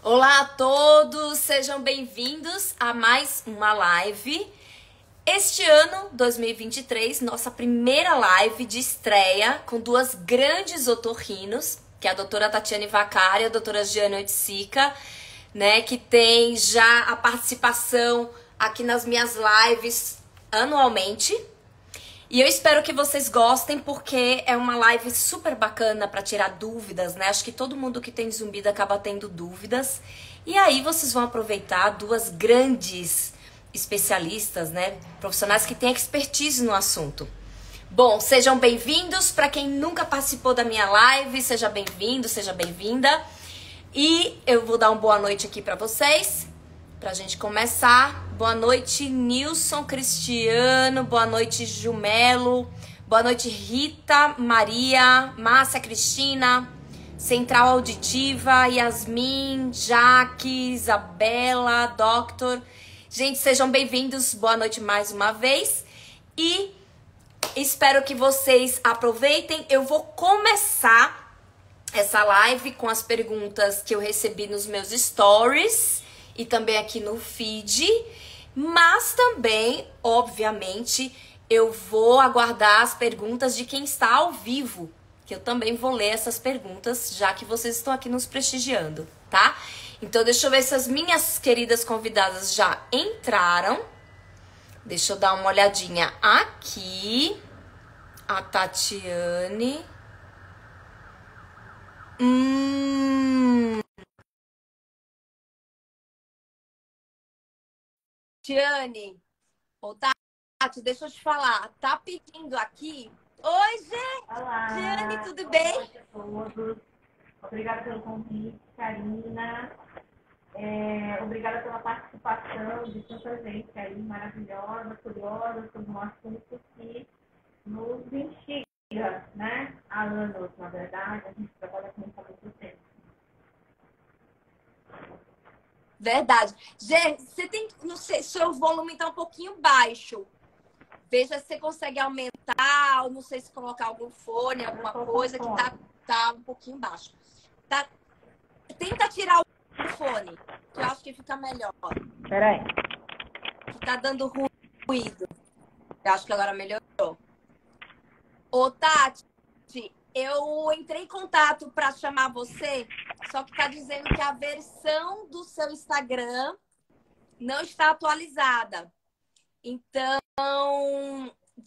Olá a todos, sejam bem-vindos a mais uma live. Este ano, 2023, nossa primeira live de estreia com duas grandes otorrinos, que é a doutora Tatiane Vaccari e a doutora Giane Oiticica, né, que tem já a participação aqui nas minhas lives anualmente. E eu espero que vocês gostem, porque é uma live super bacana para tirar dúvidas, né? Acho que todo mundo que tem zumbido acaba tendo dúvidas. E aí vocês vão aproveitar duas grandes especialistas, né? Profissionais que têm expertise no assunto. Bom, sejam bem-vindos. Para quem nunca participou da minha live, seja bem-vindo, seja bem-vinda. E eu vou dar uma boa noite aqui para vocês, pra gente começar. Boa noite, Nilson Cristiano. Boa noite, Jumelo. Boa noite, Rita, Maria, Márcia Cristina, Central Auditiva, Yasmin, Jaque, Isabela, Doctor. Gente, sejam bem-vindos. Boa noite mais uma vez. E espero que vocês aproveitem. Eu vou começar essa live com as perguntas que eu recebi nos meus stories e também aqui no feed, mas também, obviamente, eu vou aguardar as perguntas de quem está ao vivo, que eu também vou ler essas perguntas, já que vocês estão aqui nos prestigiando, tá? Então, deixa eu ver se as minhas queridas convidadas já entraram. Deixa eu dar uma olhadinha aqui. A Tatiane. Tiane, ô Tati, deixa eu te falar, tá pedindo aqui. Oi, Tiane, Olá, tudo boa bem? noite a todos. Obrigada pelo convite, Karina. Obrigada pela participação de tanta gente aí maravilhosa, curiosa sobre um assunto que nos instiga, né? Há anos, na verdade, a gente trabalha com isso há muito tempo. Verdade. Gente, você tem, não sei, seu volume tá um pouquinho baixo. Veja se você consegue aumentar, ou não sei se colocar algum fone, alguma coisa que tá um pouquinho baixo. Tá, tenta tirar o fone, que eu acho que fica melhor. Peraí. Que tá dando ruído. Eu acho que agora melhorou. Ô, Tati, eu entrei em contato para chamar você, só que tá dizendo que a versão do seu Instagram não está atualizada. Então,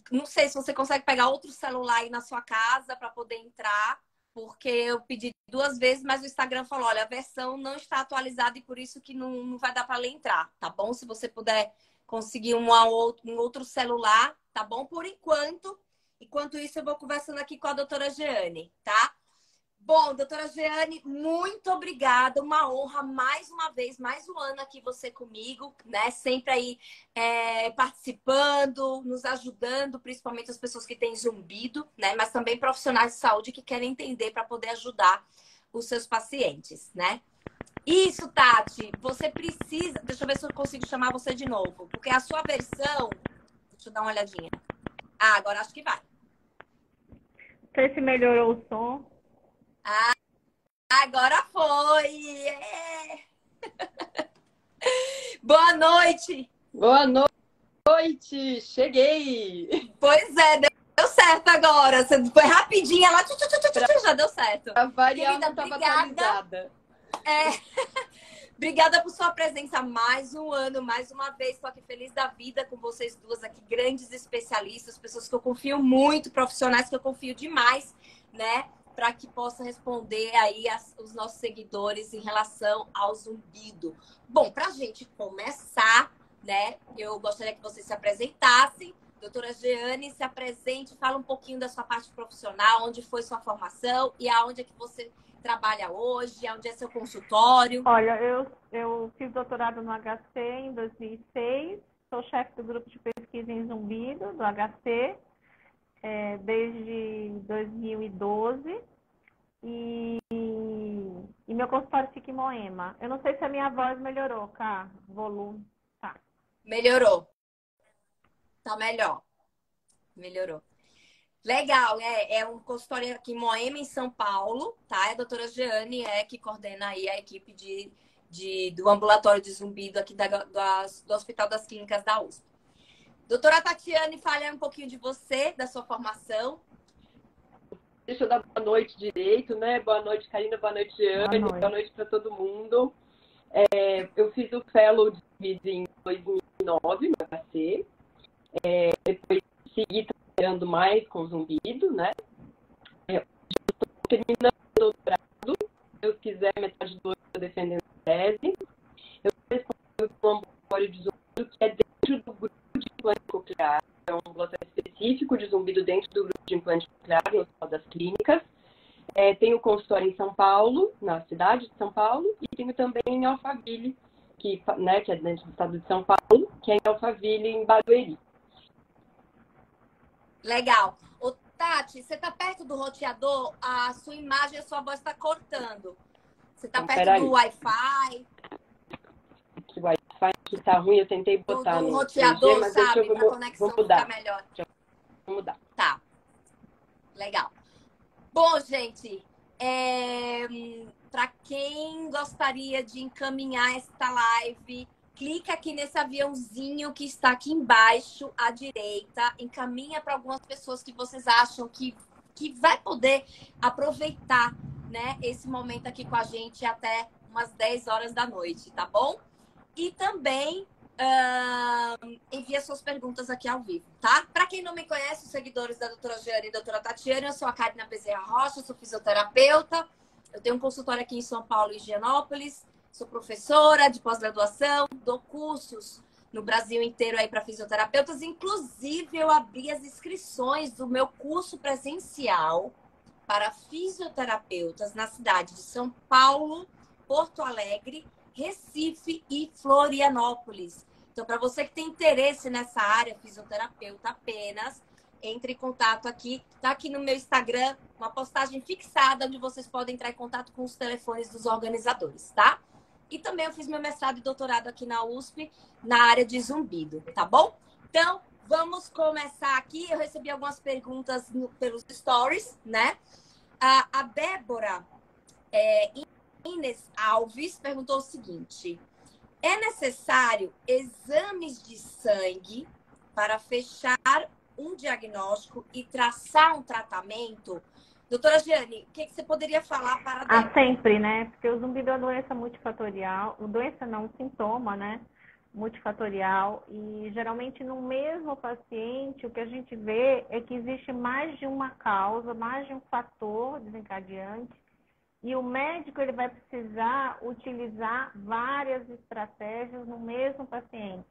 não sei se você consegue pegar outro celular aí na sua casa para poder entrar, porque eu pedi duas vezes, mas o Instagram falou, olha, a versão não está atualizada e por isso que não vai dar para ela entrar, tá bom? Se você puder conseguir um outro celular, tá bom? Por enquanto. Enquanto isso, eu vou conversando aqui com a doutora Giane, tá? Bom, doutora Giane, muito obrigada. Uma honra mais uma vez, mais um ano aqui você comigo, né? Sempre aí participando, nos ajudando, principalmente as pessoas que têm zumbido, né? Mas também profissionais de saúde que querem entender para poder ajudar os seus pacientes, né? Isso, Tati, você precisa. Deixa eu ver se eu consigo chamar você de novo, porque a sua versão. Deixa eu dar uma olhadinha. Ah, agora acho que vai. Não sei se melhorou o som. Ah, agora foi! É. Boa noite! Boa noite! Cheguei! Pois é, deu certo agora. Você foi rapidinho, ela já deu certo. A variar Querida, não estava obrigada. atualizada. Obrigada por sua presença mais um ano, mais uma vez. Estou aqui feliz da vida com vocês duas aqui, grandes especialistas, pessoas que eu confio muito, profissionais que eu confio demais, né? Para que possa responder aí os nossos seguidores em relação ao zumbido. Bom, para a gente começar, né? Eu gostaria que vocês se apresentassem. Doutora Giane, se apresente, fala um pouquinho da sua parte profissional, onde foi sua formação e aonde é que você trabalha hoje, onde é seu consultório. Olha, eu fiz doutorado no HC em 2006, sou chefe do grupo de pesquisa em zumbido do HC desde 2012 e meu consultório fica em Moema. Eu não sei se a minha voz melhorou, Cá, volume, tá. Melhorou. Tá melhor. Melhorou. Legal, é um consultório aqui em Moema, em São Paulo, tá? A doutora Giane que coordena aí a equipe do ambulatório de zumbido aqui do Hospital das Clínicas da USP. Doutora Tatiane, fale um pouquinho de você, da sua formação. Deixa eu dar boa noite direito, né? Boa noite, Karina, boa noite, Jeane, boa noite para todo mundo. Eu fiz o Fellow de Zumbido em 2009, no HC. Depois segui trabalhando mais com zumbido, né? Estou terminando o doutorado. Se Deus quiser, metade do ano estou defendendo a tese. Eu sou responsável por um ambulatório de zumbido que é dentro do grupo de implante coclear. É um ambulatório específico de zumbido dentro do grupo de implante coclear no Hospital das Clínicas. Tenho consultório em São Paulo, na cidade de São Paulo, e tenho também em Alphaville, que é dentro do estado de São Paulo, que é em Alphaville, em Barueri. Legal. Ô, Tati, você está perto do roteador? A sua imagem e a sua voz está cortando. Você está perto do Wi-Fi? O Wi-Fi que tá ruim, eu tentei botar no no roteador, 3G, mas sabe? Para a conexão ficar mudar. melhor. Vou mudar. Tá. Legal. Bom, gente, para quem gostaria de encaminhar esta live, clica aqui nesse aviãozinho que está aqui embaixo à direita, encaminha para algumas pessoas que vocês acham que vai poder aproveitar, né, esse momento aqui com a gente até umas 10 horas da noite, tá bom? E também envia suas perguntas aqui ao vivo, tá? Para quem não me conhece, os seguidores da doutora Jeane e da doutora Tatiane, eu sou a Karina Bezerra Rocha, sou fisioterapeuta, eu tenho um consultório aqui em São Paulo e Higienópolis, sou professora de pós-graduação, dou cursos no Brasil inteiro aí para fisioterapeutas, inclusive eu abri as inscrições do meu curso presencial para fisioterapeutas na cidade de São Paulo, Porto Alegre, Recife e Florianópolis. Então, para você que tem interesse nessa área, fisioterapeuta apenas, entre em contato aqui. Tá aqui no meu Instagram, uma postagem fixada onde vocês podem entrar em contato com os telefones dos organizadores, tá? E também eu fiz meu mestrado e doutorado aqui na USP, na área de zumbido, tá bom? Então, vamos começar aqui. Eu recebi algumas perguntas pelos stories, né? A Débora Inês Alves perguntou o seguinte: é necessário exames de sangue para fechar um diagnóstico e traçar um tratamento? Doutora Jeane, o que você poderia falar para Débora? Sempre, né? Porque o zumbido é uma doença multifatorial, doença não, sintoma, né? Multifatorial, e geralmente no mesmo paciente o que a gente vê é que existe mais de uma causa, mais de um fator desencadeante. E o médico ele vai precisar utilizar várias estratégias no mesmo paciente.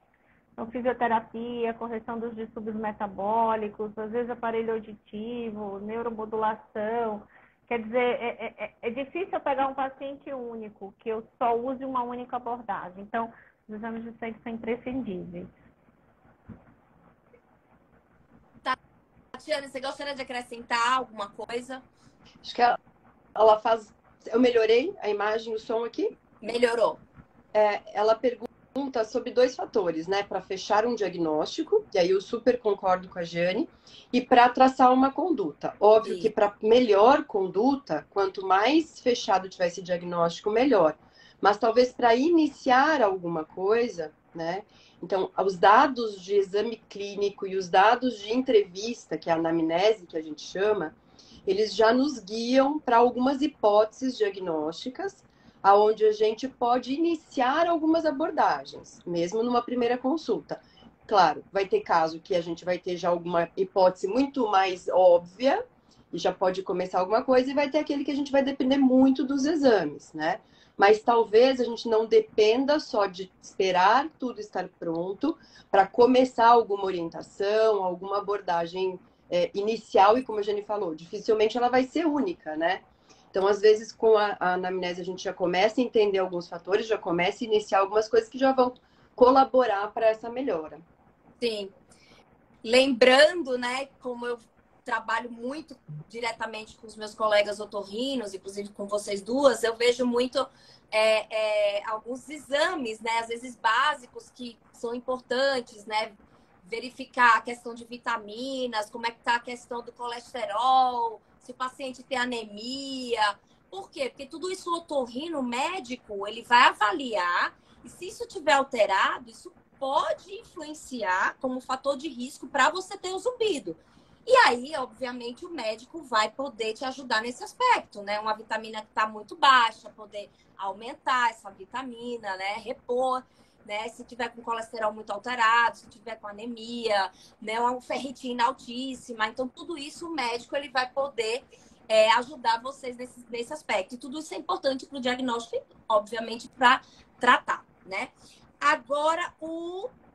Então, fisioterapia, correção dos distúrbios metabólicos, às vezes aparelho auditivo, neuromodulação. Quer dizer, é difícil eu pegar um paciente único, que eu só use uma única abordagem. Então, os exames de sangue são imprescindíveis. Tatiana, você gostaria de acrescentar alguma coisa? Acho que ela faz... Eu melhorei a imagem, o som aqui? Melhorou. Ela pergunta sobre 2 fatores, né? Para fechar um diagnóstico, e aí eu super concordo com a Jeane, e para traçar uma conduta. Óbvio que para melhor conduta, quanto mais fechado tiver esse diagnóstico, melhor. Mas talvez para iniciar alguma coisa, né? Então, os dados de exame clínico e os dados de entrevista, que é a anamnese que a gente chama, eles já nos guiam para algumas hipóteses diagnósticas, aonde a gente pode iniciar algumas abordagens, mesmo numa primeira consulta. Claro, vai ter caso que a gente vai ter já alguma hipótese muito mais óbvia, e já pode começar alguma coisa, e vai ter aquele que a gente vai depender muito dos exames, né? Mas talvez a gente não dependa só de esperar tudo estar pronto para começar alguma orientação, alguma abordagem inicial, e como a Jeane falou, dificilmente ela vai ser única, né? Então, às vezes, com a anamnese, a gente já começa a entender alguns fatores, já começa a iniciar algumas coisas que já vão colaborar para essa melhora. Sim. Lembrando, né, como eu trabalho muito diretamente com os meus colegas otorrinos, inclusive com vocês duas, eu vejo muito alguns exames, né, às vezes básicos, que são importantes, né? Verificar a questão de vitaminas, como é que está a questão do colesterol, se o paciente tem anemia, Por quê? Porque tudo isso o otorrino, o médico, ele vai avaliar, e se isso tiver alterado, isso pode influenciar como fator de risco para você ter o zumbido. E aí, obviamente, o médico vai poder te ajudar nesse aspecto, né? Uma vitamina que está muito baixa, poder aumentar essa vitamina, né? Repor, né? Se tiver com colesterol muito alterado, se tiver com anemia, né? Uma ferritina altíssima. Então, tudo isso o médico ele vai poder ajudar vocês nesse aspecto. E tudo isso é importante para o diagnóstico, obviamente, para tratar, né? Agora,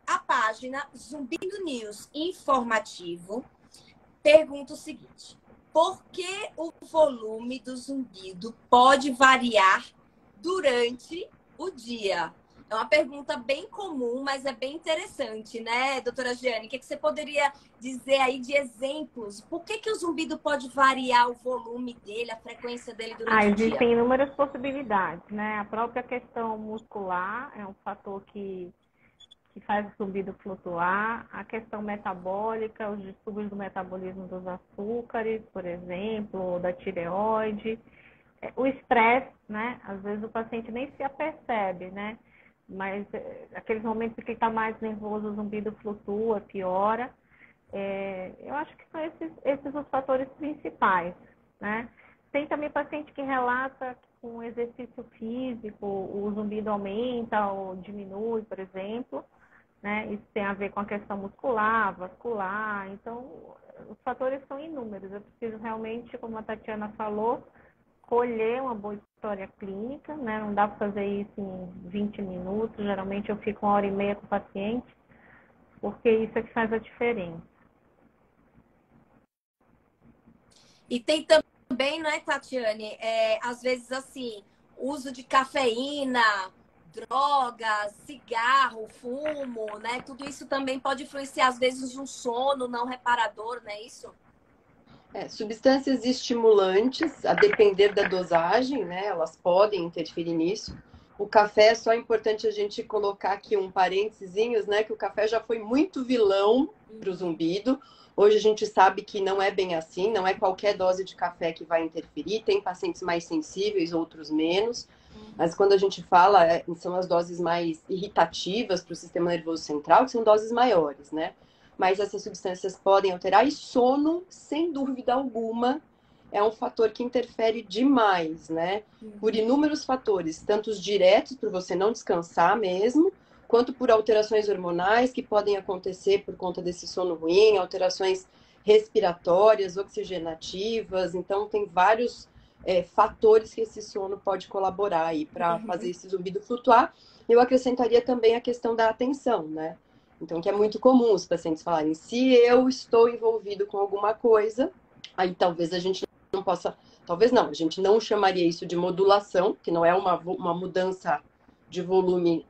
a página Zumbido News Informativo pergunta o seguinte: por que o volume do zumbido pode variar durante o dia? É uma pergunta bem comum, mas é bem interessante, né, doutora Giane? O que você poderia dizer aí de exemplos? Por que o zumbido pode variar o volume dele, a frequência dele durante o dia? Existem inúmeras possibilidades, né? A própria questão muscular é um fator que faz o zumbido flutuar, a questão metabólica, os distúrbios do metabolismo dos açúcares, por exemplo, ou da tireoide, o estresse, né? Às vezes o paciente nem se apercebe, né? Mas aqueles momentos que ele está mais nervoso, o zumbido flutua, piora. Eu acho que são esses os fatores principais, né? Tem também paciente que relata que com exercício físico o zumbido aumenta ou diminui, por exemplo, né? Isso tem a ver com a questão muscular, vascular. Então, os fatores são inúmeros. Eu preciso realmente, como a Tatiana falou, colher uma boa história clínica, né? Não dá para fazer isso em 20 minutos. Geralmente eu fico 1h30 com o paciente, porque isso é que faz a diferença. E tem também, né, Tatiane, às vezes assim, uso de cafeína, drogas, cigarro, fumo, né? Tudo isso também pode influenciar, às vezes, um sono não reparador, não é isso? Substâncias estimulantes, a depender da dosagem, né? Elas podem interferir nisso. O café, é só importante a gente colocar aqui um parênteses, né? Que o café já foi muito vilão para o zumbido. Hoje a gente sabe que não é bem assim, não é qualquer dose de café que vai interferir. Tem pacientes mais sensíveis, outros menos. Mas quando a gente fala, são as doses mais irritativas para o sistema nervoso central, que são doses maiores, né? Mas essas substâncias podem alterar, e sono, sem dúvida alguma, é um fator que interfere demais, né? Por inúmeros fatores, tanto os diretos, por você não descansar mesmo, quanto por alterações hormonais que podem acontecer por conta desse sono ruim, alterações respiratórias, oxigenativas. Então, tem vários fatores que esse sono pode colaborar aí para fazer esse zumbido flutuar. Eu acrescentaria também a questão da atenção, né? Então, que é muito comum os pacientes falarem: se eu estou envolvido com alguma coisa, aí talvez a gente não possa, talvez não, a gente não chamaria isso de modulação, que não é uma mudança de volume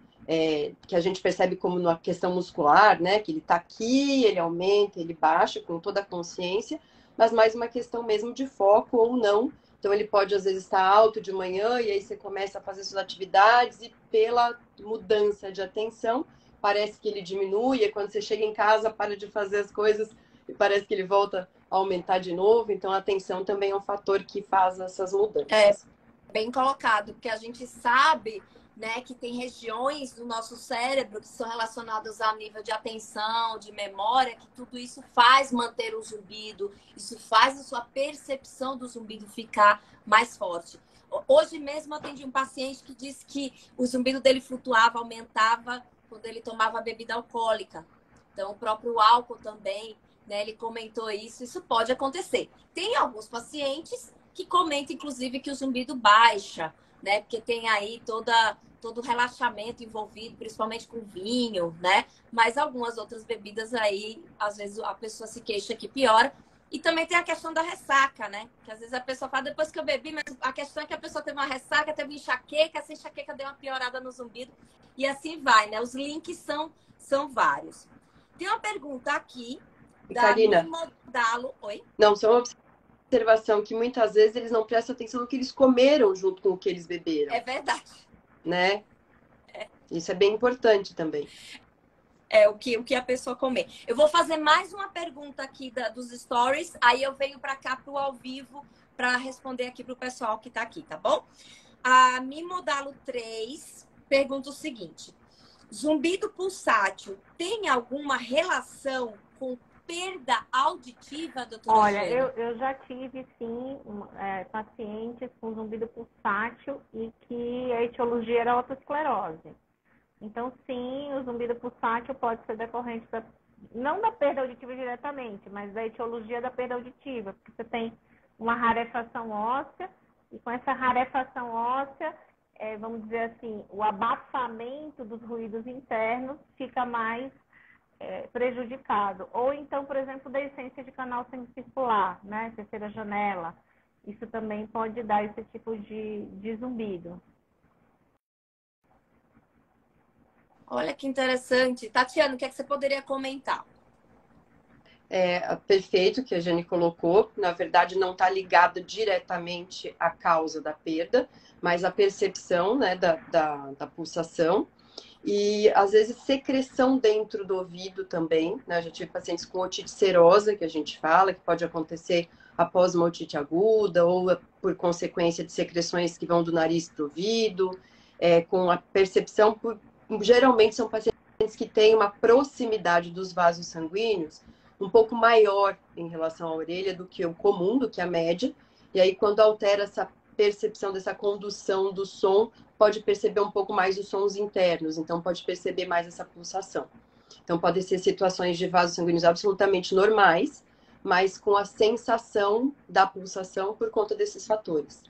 que a gente percebe como na questão muscular, né? Que ele está aqui, ele aumenta, ele baixa com toda a consciência, mas mais uma questão mesmo de foco ou não. Então, ele pode, às vezes, estar alto de manhã e aí você começa a fazer suas atividades e pela mudança de atenção, parece que ele diminui, e quando você chega em casa, para de fazer as coisas e parece que ele volta a aumentar de novo. Então, a atenção também é um fator que faz essas mudanças. Bem colocado, porque a gente sabe, né, que tem regiões do nosso cérebro que são relacionadas ao nível de atenção, de memória, que tudo isso faz manter o zumbido, isso faz a sua percepção do zumbido ficar mais forte. Hoje mesmo eu atendi um paciente que disse que o zumbido dele flutuava, aumentava quando ele tomava bebida alcoólica. Então, o próprio álcool também, né, ele comentou isso pode acontecer. Tem alguns pacientes que comentam, inclusive, que o zumbido baixa, né, porque tem aí todo o relaxamento envolvido, principalmente com vinho, né, mas algumas outras bebidas aí, às vezes a pessoa se queixa que piora. E também tem a questão da ressaca, né? Que às vezes a pessoa fala, depois que eu bebi, mas a questão é que a pessoa teve uma ressaca, teve enxaqueca, essa enxaqueca deu uma piorada no zumbido. E assim vai, né? Os links são vários. Tem uma pergunta aqui da Karina, Modalo. Oi? Não, só uma observação, que muitas vezes eles não prestam atenção no que eles comeram junto com o que eles beberam. É verdade. Né? Isso é bem importante também. O que a pessoa comer. Eu vou fazer mais uma pergunta aqui dos stories, aí eu venho para cá pro ao vivo para responder aqui para o pessoal que está aqui, tá bom? A Mimodalo 3 pergunta o seguinte: zumbido pulsátil tem alguma relação com perda auditiva, doutora Olha, Jane? eu já tive, sim, pacientes com zumbido pulsátil e que a etiologia era otosclerose. Então, sim, o zumbido pulsátil pode ser decorrente não da perda auditiva diretamente, mas da etiologia da perda auditiva, porque você tem uma rarefação óssea, e com essa rarefação óssea, vamos dizer assim, o abafamento dos ruídos internos fica mais prejudicado. Ou então, por exemplo, deiscência de canal semicircular, né? Terceira janela. Isso também pode dar esse tipo de zumbido. Olha que interessante. Tatiana, o que é que você poderia comentar? Perfeito que a Jane colocou. Na verdade, não está ligado diretamente à causa da perda, mas a percepção, né, da pulsação. E, às vezes, secreção dentro do ouvido também, né? Já tive pacientes com otite serosa, que a gente fala, que pode acontecer após uma otite aguda ou por consequência de secreções que vão do nariz para o ouvido, com a percepção, geralmente são pacientes que têm uma proximidade dos vasos sanguíneos um pouco maior em relação à orelha do que o comum, do que a média, e aí quando altera essa percepção dessa condução do som, pode perceber um pouco mais os sons internos, então pode perceber mais essa pulsação. Então podem ser situações de vasos sanguíneos absolutamente normais, mas com a sensação da pulsação por conta desses fatores.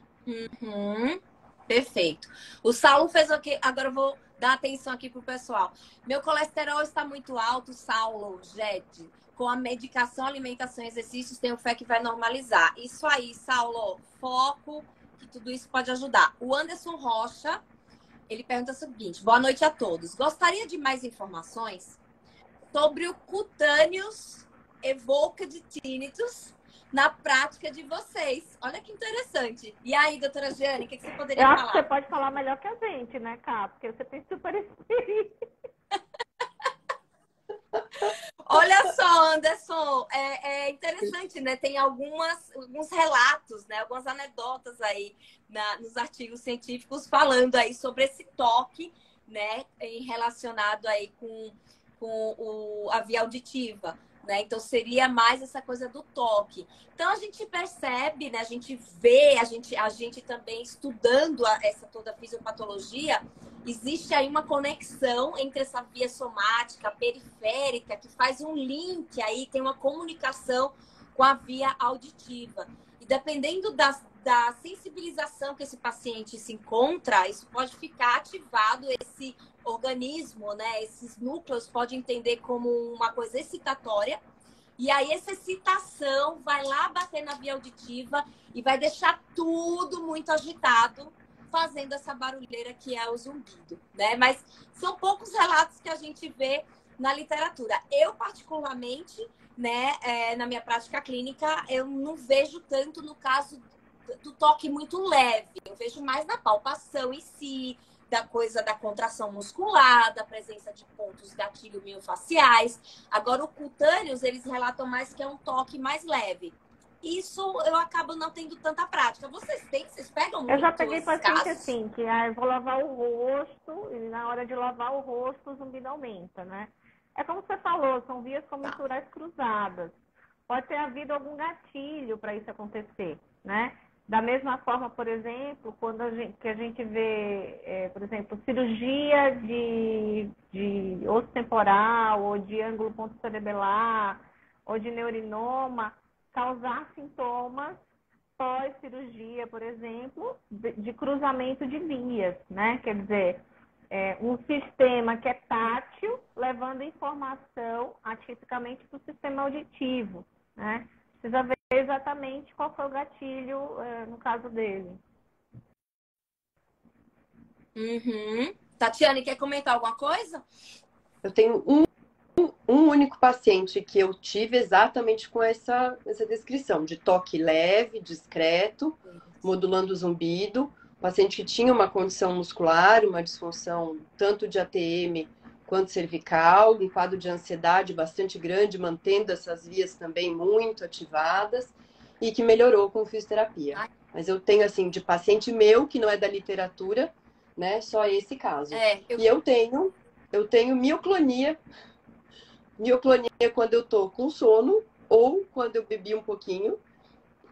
Perfeito. O Saulo fez o quê? Agora eu vou dar atenção aqui pro pessoal. Meu colesterol está muito alto, Saulo, Jede. Com a medicação, alimentação e exercícios, tenho fé que vai normalizar. Isso aí, Saulo, foco, que tudo isso pode ajudar. O Anderson Rocha, ele pergunta o seguinte: boa noite a todos. Gostaria de mais informações sobre o cutâneos evoked tinnitus na prática de vocês. Olha que interessante. E aí, doutora Jane, o que você poderia falar? Eu acho que você pode falar melhor que a gente, né, Cá? Porque você tem super experiência. Olha só, Anderson, é interessante, né? Tem alguns relatos, né? Algumas anedotas aí nos artigos científicos falando aí sobre esse toque, né? Relacionado aí com a via auditiva, né? Então seria mais essa coisa do toque. Então a gente percebe, né? A gente vê, a gente também estudando essa toda fisiopatologia, existe aí uma conexão entre essa via somática, periférica, que faz um link aí, tem uma comunicação com a via auditiva. E dependendo da sensibilização que esse paciente se encontra, isso pode ficar ativado, esse organismo, né? Esses núcleos podem entender como uma coisa excitatória. E aí essa excitação vai lá bater na via auditiva e vai deixar tudo muito agitado, fazendo essa barulheira que é o zumbido, né? Mas são poucos relatos que a gente vê na literatura. Eu, particularmente, né, na minha prática clínica, eu não vejo tanto no caso do toque muito leve. Eu vejo mais na palpação em si, da coisa da contração muscular, da presença de pontos gatilho miofaciais. Agora, o cutâneos, eles relatam mais que é um toque mais leve. Isso eu acabo não tendo tanta prática. Vocês pegam muito? Eu já peguei paciente casos? assim, que eu vou lavar o rosto, e na hora de lavar o rosto, o zumbido aumenta, né? É como você falou, são vias comissurais cruzadas. Pode ter havido algum gatilho para isso acontecer, né? Da mesma forma, por exemplo, quando a gente vê, por exemplo, cirurgia de osso temporal, ou de ângulo pontocerebelar, ou de neurinoma, causar sintomas pós-cirurgia, por exemplo, de cruzamento de vias, né? Quer dizer, um sistema que é tátil, levando informação atipicamente para o sistema auditivo, né? Precisa ver exatamente qual foi o gatilho no caso dele. Tatiane, quer comentar alguma coisa? Eu tenho um único paciente que eu tive exatamente com essa descrição, de toque leve, discreto, modulando o zumbido. Paciente que tinha uma condição muscular, uma disfunção tanto de ATM quanto cervical, um quadro de ansiedade bastante grande, mantendo essas vias também muito ativadas. e que melhorou com fisioterapia. Mas eu tenho, assim, de paciente meu, que não é da literatura, né? Só esse caso. E eu tenho mioclonia. Mioclonia quando eu tô com sono ou quando eu bebi um pouquinho.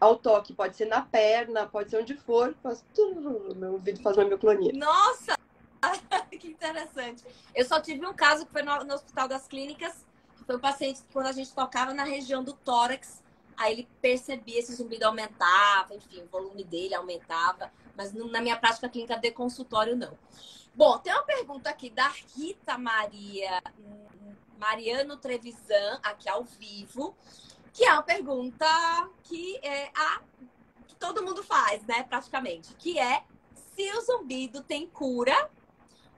Ao toque, pode ser na perna, pode ser onde for, meu ouvido faz uma mioclonia. Nossa! Que interessante. Eu só tive um caso que foi no Hospital das Clínicas, que foi um paciente que quando a gente tocava na região do tórax, aí ele percebia esse zumbido aumentava, enfim, o volume dele aumentava, mas na minha prática clínica de consultório, não. Bom, tem uma pergunta aqui da Rita Mariano Trevisan, aqui ao vivo, que é uma pergunta que que todo mundo faz, né, praticamente, que é se o zumbido tem cura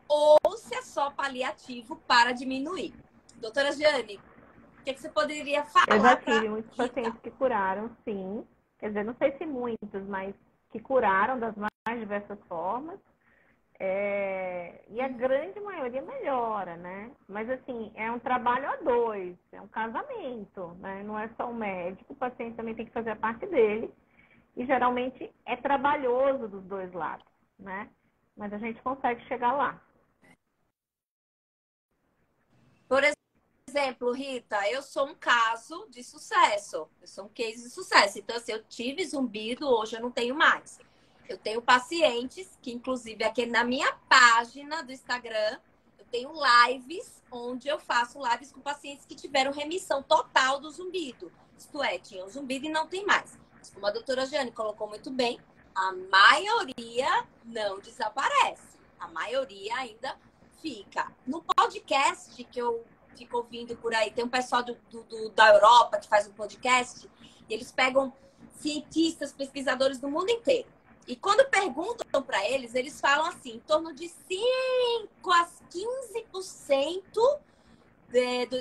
ou se é só paliativo para diminuir. Doutora Giane, o que você poderia falar? Eu já tive muitos pacientes que curaram, sim. Quer dizer, não sei se muitos, mas que curaram das mais diversas formas. E a grande maioria melhora, né? Mas, assim, é um trabalho a dois, é um casamento, né? Não é só o médico, o paciente também tem que fazer a parte dele. E, geralmente, é trabalhoso dos dois lados, né? Mas a gente consegue chegar lá. Por exemplo, Rita, eu sou um caso de sucesso. Eu sou um case de sucesso. Então, assim, eu tive zumbido, hoje eu não tenho mais. Eu tenho pacientes que, inclusive, aqui na minha página do Instagram, eu tenho lives onde eu faço lives com pacientes que tiveram remissão total do zumbido. Isto é, tinham zumbido e não tem mais. Mas como a doutora Giane colocou muito bem, a maioria não desaparece. A maioria ainda fica. No podcast que eu fico ouvindo por aí, tem um pessoal da Europa que faz um podcast, e eles pegam cientistas, pesquisadores do mundo inteiro. E quando perguntam para eles, eles falam assim, em torno de 5 a 15%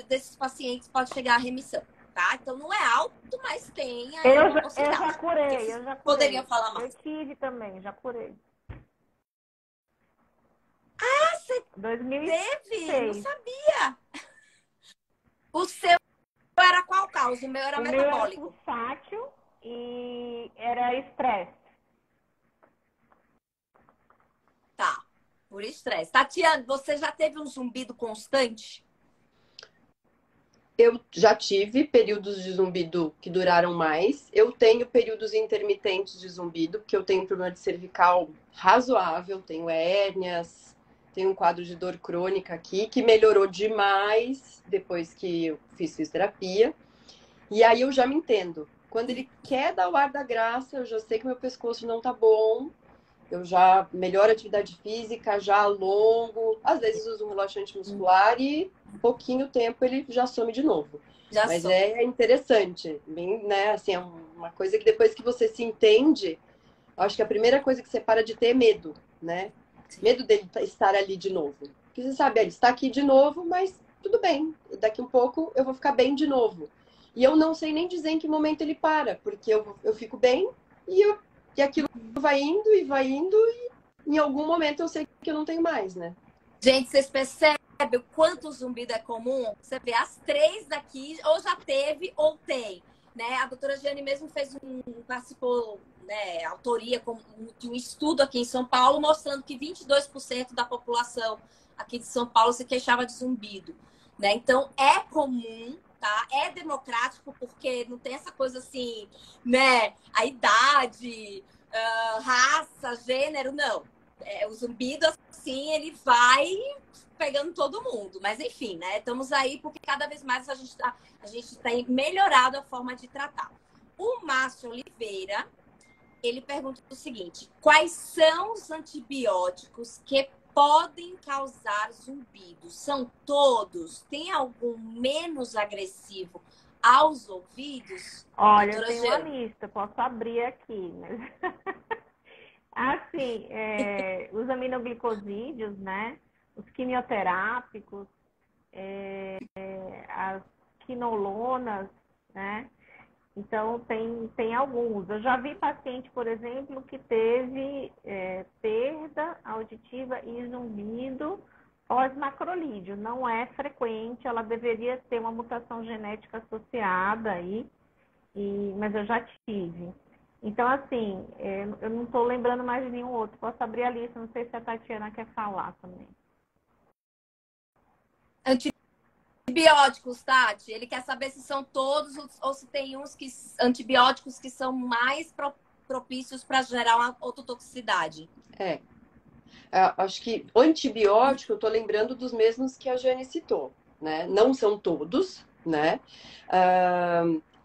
desses pacientes pode chegar à remissão, tá? Então não é alto, mas tem aí uma possibilidade. Eu já curei. Poderiam falar mais. Eu tive também, já curei. Ah, você 2006. teve? Não sabia. O seu era qual causa? O meu era metabólico. Meu era pulsátil e era estresse. Tá, por estresse. Tatiana, você já teve um zumbido constante? Eu já tive períodos de zumbido que duraram mais. Eu tenho períodos intermitentes de zumbido, porque eu tenho um problema de cervical razoável, tenho hérnias, tenho um quadro de dor crônica aqui, que melhorou demais depois que eu fiz fisioterapia. E aí eu já me entendo. Quando ele quer dar o ar da graça, eu já sei que meu pescoço não tá bom. Eu já melhoro a atividade física, já alongo. Às vezes uso um relaxante muscular e pouquinho tempo ele já some de novo. Mas é interessante. Bem, né? Assim, é uma coisa que depois que você se entende, acho que a primeira coisa que você para de ter é medo, né? Medo dele estar ali de novo. Porque você sabe, ele está aqui de novo, mas tudo bem. Daqui um pouco eu vou ficar bem de novo. E eu não sei nem dizer em que momento ele para, porque eu fico bem e aquilo vai indo e em algum momento eu sei que eu não tenho mais, né? Gente, vocês percebem o quanto o zumbido é comum? Você vê, as 3 daqui ou já teve ou tem, né? A doutora Giane mesmo participou, né, autoria de um estudo aqui em São Paulo, mostrando que 22% da população aqui de São Paulo se queixava de zumbido, né? Então, é comum, tá? É democrático, porque não tem essa coisa assim, né? A idade, raça, gênero, não. O zumbido, assim, ele vai pegando todo mundo. Mas, enfim, né? Estamos aí porque cada vez mais a gente tem melhorado a forma de tratar. O Márcio Oliveira, ele pergunta o seguinte: quais são os antibióticos que podem causar zumbido? São todos? Tem algum menos agressivo aos ouvidos? Olha, eu tenho uma lista, posso abrir aqui, mas... Assim, os aminoglicosídeos, né? Os quimioterápicos, as quinolonas, né? Então, tem alguns. Eu já vi paciente, por exemplo, que teve perda auditiva e zumbido pós-macrolídeo. Não é frequente, ela deveria ter uma mutação genética associada aí. mas eu já tive. Então, assim, eu não estou lembrando mais de nenhum outro. Posso abrir a lista, não sei se a Tatiana quer falar também. Antibióticos, Tati, ele quer saber se são todos ou se tem uns antibióticos que são mais propícios para gerar uma ototoxicidade. Acho que antibiótico, eu tô lembrando dos mesmos que a Jane citou, né? Não são todos, né?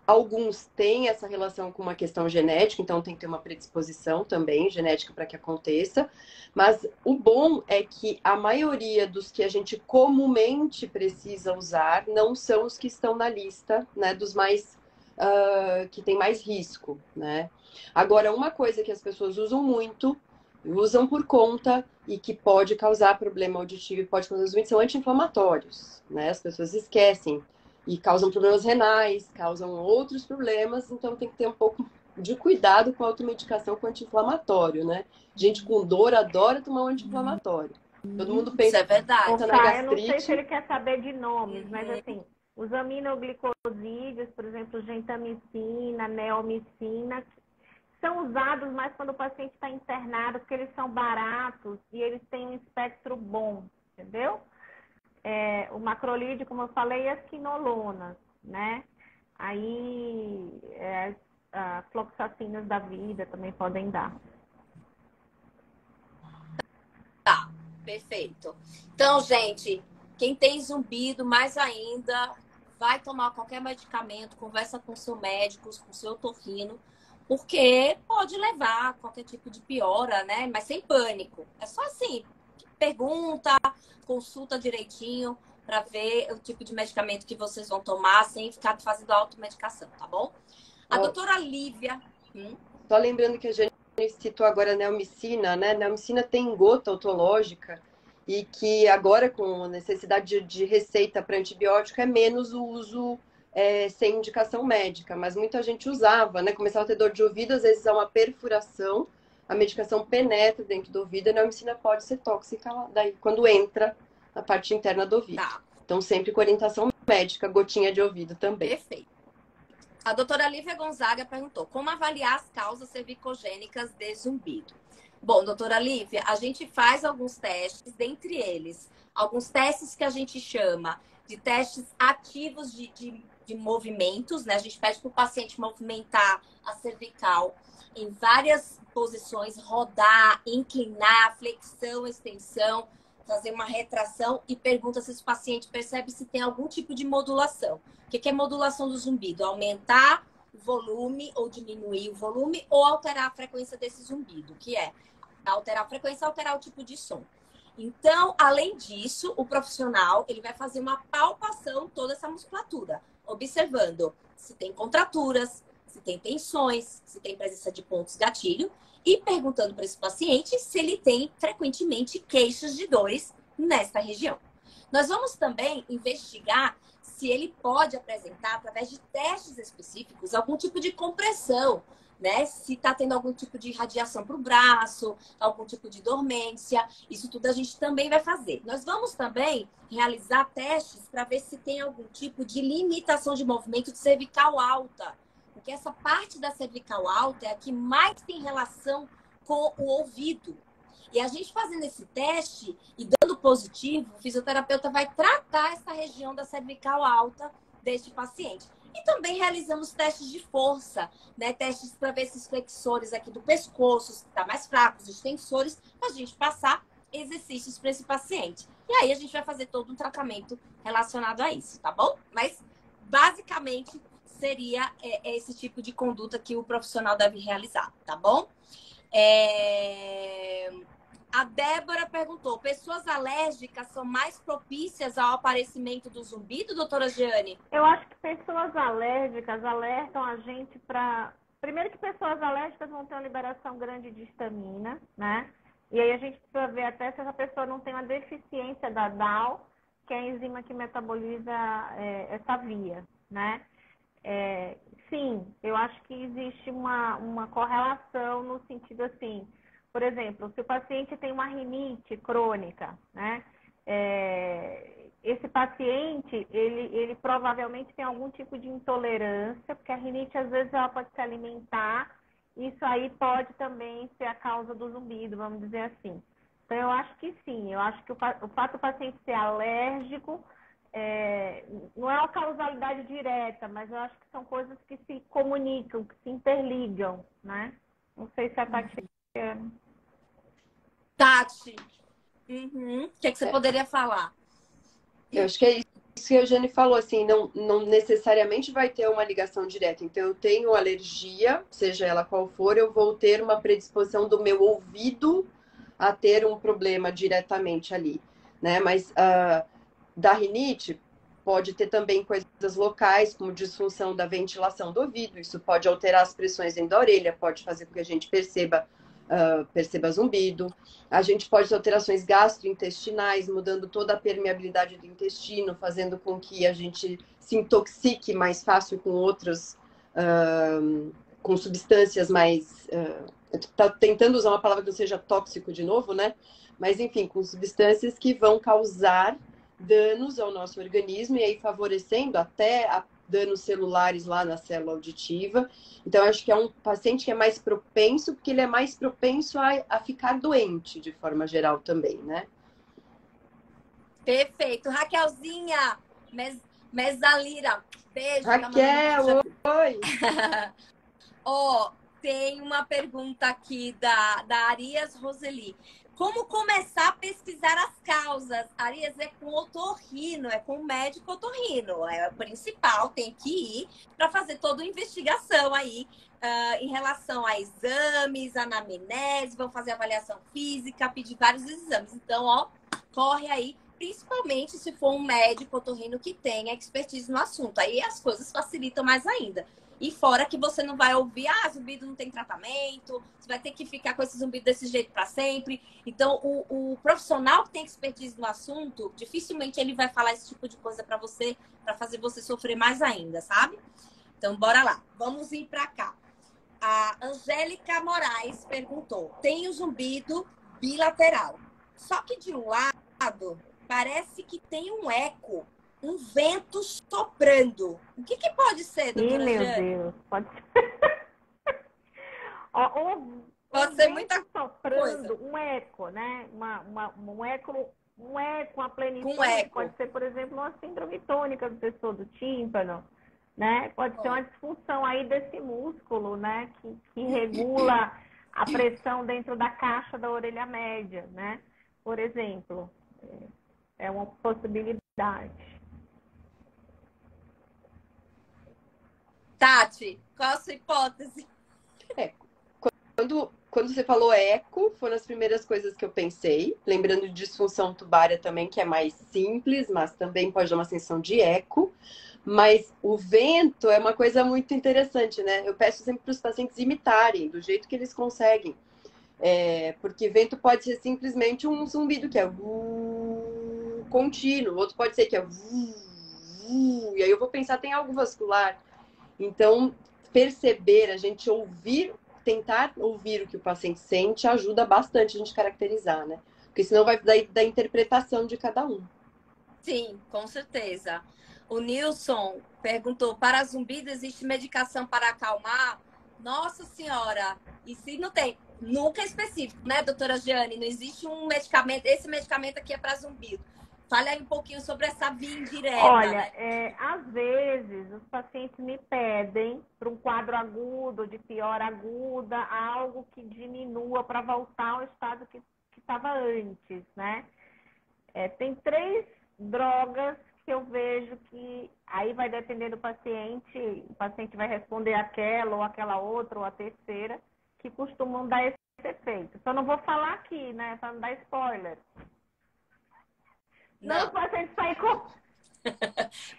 Alguns têm essa relação com uma questão genética, então tem que ter uma predisposição também genética para que aconteça. Mas o bom é que a maioria dos que a gente comumente precisa usar não são os que estão na lista, né? Dos mais que tem mais risco, né? Agora, uma coisa que as pessoas usam por conta e que pode causar problema auditivo e pode causar doenças são anti-inflamatórios, né? As pessoas esquecem e causam problemas renais, causam outros problemas, então tem que ter um pouco de cuidado com a automedicação com anti-inflamatório, né? Gente com dor adora tomar um anti-inflamatório. Todo mundo pensa, isso é verdade. Na gastrite. Eu não sei se ele quer saber de nomes, mas assim, os aminoglicosídeos, por exemplo, gentamicina, neomicina, são usados mais quando o paciente está internado, porque eles são baratos e eles têm um espectro bom, entendeu? O macrolídeo, como eu falei, e as quinolonas, né? Aí as fluoxacinas da vida também podem dar. Tá, perfeito. Então, gente, quem tem zumbido, mais ainda, vai tomar qualquer medicamento, conversa com seu médico, com seu otorrino, porque pode levar a qualquer tipo de piora, né? Mas sem pânico. É só assim, pergunta, consulta direitinho para ver o tipo de medicamento que vocês vão tomar sem ficar fazendo automedicação, tá bom? A doutora Lívia... Só lembrando que a gente citou agora a neomicina, né? Neomicina tem gota otológica e que agora com a necessidade de receita para antibiótico é menos o uso sem indicação médica, mas muita gente usava, né? Começava a ter dor de ouvido, às vezes há uma perfuração, a medicação penetra dentro do ouvido, e a neomicina pode ser tóxica daí, quando entra na parte interna do ouvido. Tá. Então, sempre com orientação médica, gotinha de ouvido também. Perfeito. A doutora Lívia Gonzaga perguntou como avaliar as causas cervicogênicas de zumbido. Bom, doutora Lívia, a gente faz alguns testes, dentre eles, alguns testes que a gente chama de testes ativos de movimentos, né? A gente pede para o paciente movimentar a cervical em várias posições, rodar, inclinar, flexão, extensão, fazer uma retração e pergunta se esse paciente percebe se tem algum tipo de modulação. O que é modulação do zumbido? Aumentar o volume ou diminuir o volume ou alterar a frequência desse zumbido, que é alterar a frequência, alterar o tipo de som. Então, além disso, o profissional ele vai fazer uma palpação toda essa musculatura, observando se tem contraturas, se tem tensões, se tem presença de pontos gatilho e perguntando para esse paciente se ele tem frequentemente queixas de dores nesta região. Nós vamos também investigar se ele pode apresentar, através de testes específicos, algum tipo de compressão, né? Se está tendo algum tipo de radiação para o braço, algum tipo de dormência, isso tudo a gente também vai fazer. Nós vamos também realizar testes para ver se tem algum tipo de limitação de movimento de cervical alta, porque essa parte da cervical alta é a que mais tem relação com o ouvido. E a gente fazendo esse teste e dando positivo, o fisioterapeuta vai tratar essa região da cervical alta deste paciente. E também realizamos testes de força, né? Testes para ver esses flexores aqui do pescoço, se está mais fraco, os extensores, para a gente passar exercícios para esse paciente. E aí a gente vai fazer todo um tratamento relacionado a isso, tá bom? Mas, basicamente, seria esse tipo de conduta que o profissional deve realizar, tá bom? A Débora perguntou, pessoas alérgicas são mais propícias ao aparecimento do zumbido, doutora Giane? Eu acho que pessoas alérgicas alertam a gente para... Primeiro que pessoas alérgicas vão ter uma liberação grande de histamina, né? E aí a gente precisa ver até se essa pessoa não tem uma deficiência da DAO, que é a enzima que metaboliza essa via, né? Sim, eu acho que existe uma correlação no sentido assim, por exemplo, se o paciente tem uma rinite crônica, né? esse paciente, ele provavelmente tem algum tipo de intolerância, porque a rinite, às vezes, ela pode se alimentar. Isso aí pode também ser a causa do zumbido, vamos dizer assim. Então, eu acho que sim. Eu acho que o fato do paciente ser alérgico não é uma causalidade direta, mas eu acho que são coisas que se comunicam, que se interligam, né? Não sei se a Tatiana... Tati, o que você poderia falar? Eu acho que é isso que a Jane falou, assim, não necessariamente vai ter uma ligação direta. Então, eu tenho alergia, seja ela qual for, eu vou ter uma predisposição do meu ouvido a ter um problema diretamente ali, né? Mas da rinite pode ter também coisas locais, como disfunção da ventilação do ouvido. Isso pode alterar as pressões dentro da orelha, pode fazer com que a gente perceba zumbido. A gente pode ter alterações gastrointestinais, mudando toda a permeabilidade do intestino, fazendo com que a gente se intoxique mais fácil com outras, com substâncias mais... Tá tentando usar uma palavra que não seja tóxico de novo, né? Mas, enfim, com substâncias que vão causar danos ao nosso organismo e aí favorecendo até danos celulares lá na célula auditiva. Então, acho que é um paciente que é mais propenso, porque ele é mais propenso a ficar doente, de forma geral, também, né? Perfeito. Raquelzinha, Mesalira, beijo. Raquel, oi! Ó, tem uma pergunta aqui da Arias Roseli. Como começar a pesquisar as causas? Arias, é com otorrino, é com o médico otorrino. É o principal, tem que ir para fazer toda uma investigação aí em relação a exames, anamnese, vão fazer avaliação física, pedir vários exames. Então, ó, corre aí, principalmente se for um médico otorrino que tenha expertise no assunto. Aí as coisas facilitam mais ainda. E fora que você não vai ouvir, zumbido não tem tratamento, você vai ter que ficar com esse zumbido desse jeito para sempre. Então, o profissional que tem expertise no assunto, dificilmente ele vai falar esse tipo de coisa para você, para fazer você sofrer mais ainda, sabe? Então, bora lá. Vamos ir para cá. A Angélica Moraes perguntou, tem o zumbido bilateral, só que de um lado parece que tem um eco, um vento soprando. O que pode ser, doutora meu Jane? Deus, pode ser. Pode ser muita soprando, coisa. um eco, né? Um eco, uma plenitude. Com eco. Pode ser, por exemplo, uma síndrome tônica do textor do tímpano, né? Pode ser uma disfunção aí desse músculo, né? Que regula a pressão dentro da caixa da orelha média, né? Por exemplo, é uma possibilidade. Tati, qual a sua hipótese? Quando você falou eco, foram as primeiras coisas que eu pensei. Lembrando de disfunção tubária também, que é mais simples, mas também pode dar uma sensação de eco. Mas o vento é uma coisa muito interessante, né? Eu peço sempre para os pacientes imitarem, do jeito que eles conseguem. Porque vento pode ser simplesmente um zumbido, que é contínuo. Outro pode ser que é e aí eu vou pensar, tem algo vascular. Então, perceber, a gente tentar ouvir o que o paciente sente, ajuda bastante a gente caracterizar, né? Porque senão vai da interpretação de cada um. Sim, com certeza. O Nilson perguntou, para zumbido existe medicação para acalmar? Nossa senhora, e se não tem? Nunca é específico, né, doutora Giane? Não existe um medicamento, esse medicamento aqui é para zumbido. Fale aí um pouquinho sobre essa via indireta. Olha, né? Às vezes os pacientes me pedem para um quadro agudo, de pior aguda, algo que diminua para voltar ao estado que estava antes, né? Tem 3 drogas que eu vejo que aí vai depender do paciente, o paciente vai responder aquela ou aquela outra ou a terceira, que costumam dar esse efeito. Só não vou falar aqui, né, para não dar spoiler. Não, o paciente sai com...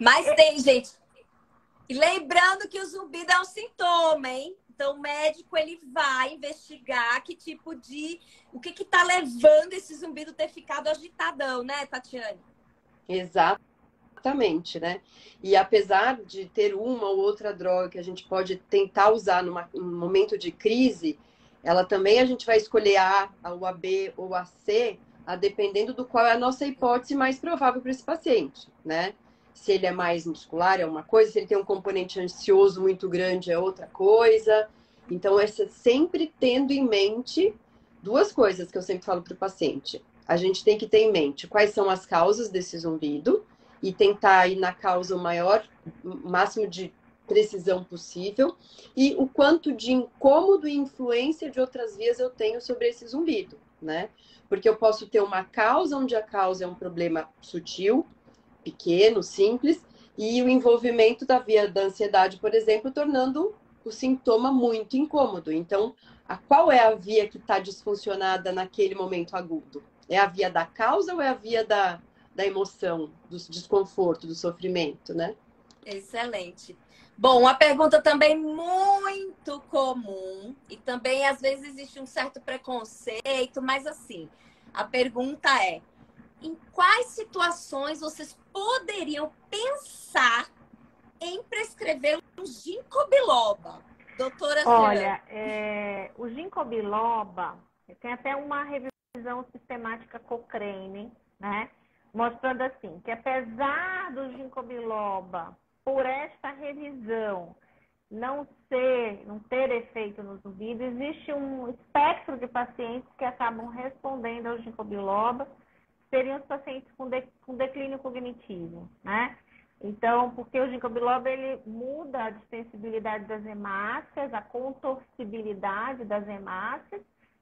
Mas tem, gente. E lembrando que o zumbido é um sintoma, hein? Então, o médico, ele vai investigar que tipo de... O que tá levando esse zumbido ter ficado agitadão, né, Tatiane? Exatamente, né? E apesar de ter uma ou outra droga que a gente pode tentar usar num momento de crise, ela também a gente vai escolher a B ou a C a dependendo do qual é a nossa hipótese mais provável para esse paciente, né? Se ele é mais muscular é uma coisa, se ele tem um componente ansioso muito grande é outra coisa. Então, essa sempre tendo em mente duas coisas que eu sempre falo para o paciente. A gente tem que ter em mente quais são as causas desse zumbido e tentar ir na causa o máximo de precisão possível e o quanto de incômodo e influência de outras vias eu tenho sobre esse zumbido, né? Porque eu posso ter uma causa onde a causa é um problema sutil, pequeno, simples, e o envolvimento da via da ansiedade, por exemplo, tornando o sintoma muito incômodo. Então, qual é a via que está disfuncionada naquele momento agudo? É a via da causa ou é a via da emoção, do desconforto, do sofrimento, né? Excelente. Bom, uma pergunta também muito comum e também às vezes existe um certo preconceito, mas assim, a pergunta é: em quais situações vocês poderiam pensar em prescrever um ginkgo biloba? Doutora Olha, o ginkgo biloba tem até uma revisão sistemática Cochrane, né? Mostrando assim, que apesar do ginkgo biloba, por esta revisão, não ter efeito no zumbido, existe um espectro de pacientes que acabam respondendo ao ginkgo biloba, seriam os pacientes com declínio cognitivo, né? Então, porque o ginkgo biloba, ele muda a distensibilidade das hemácias, a contorcibilidade das hemácias,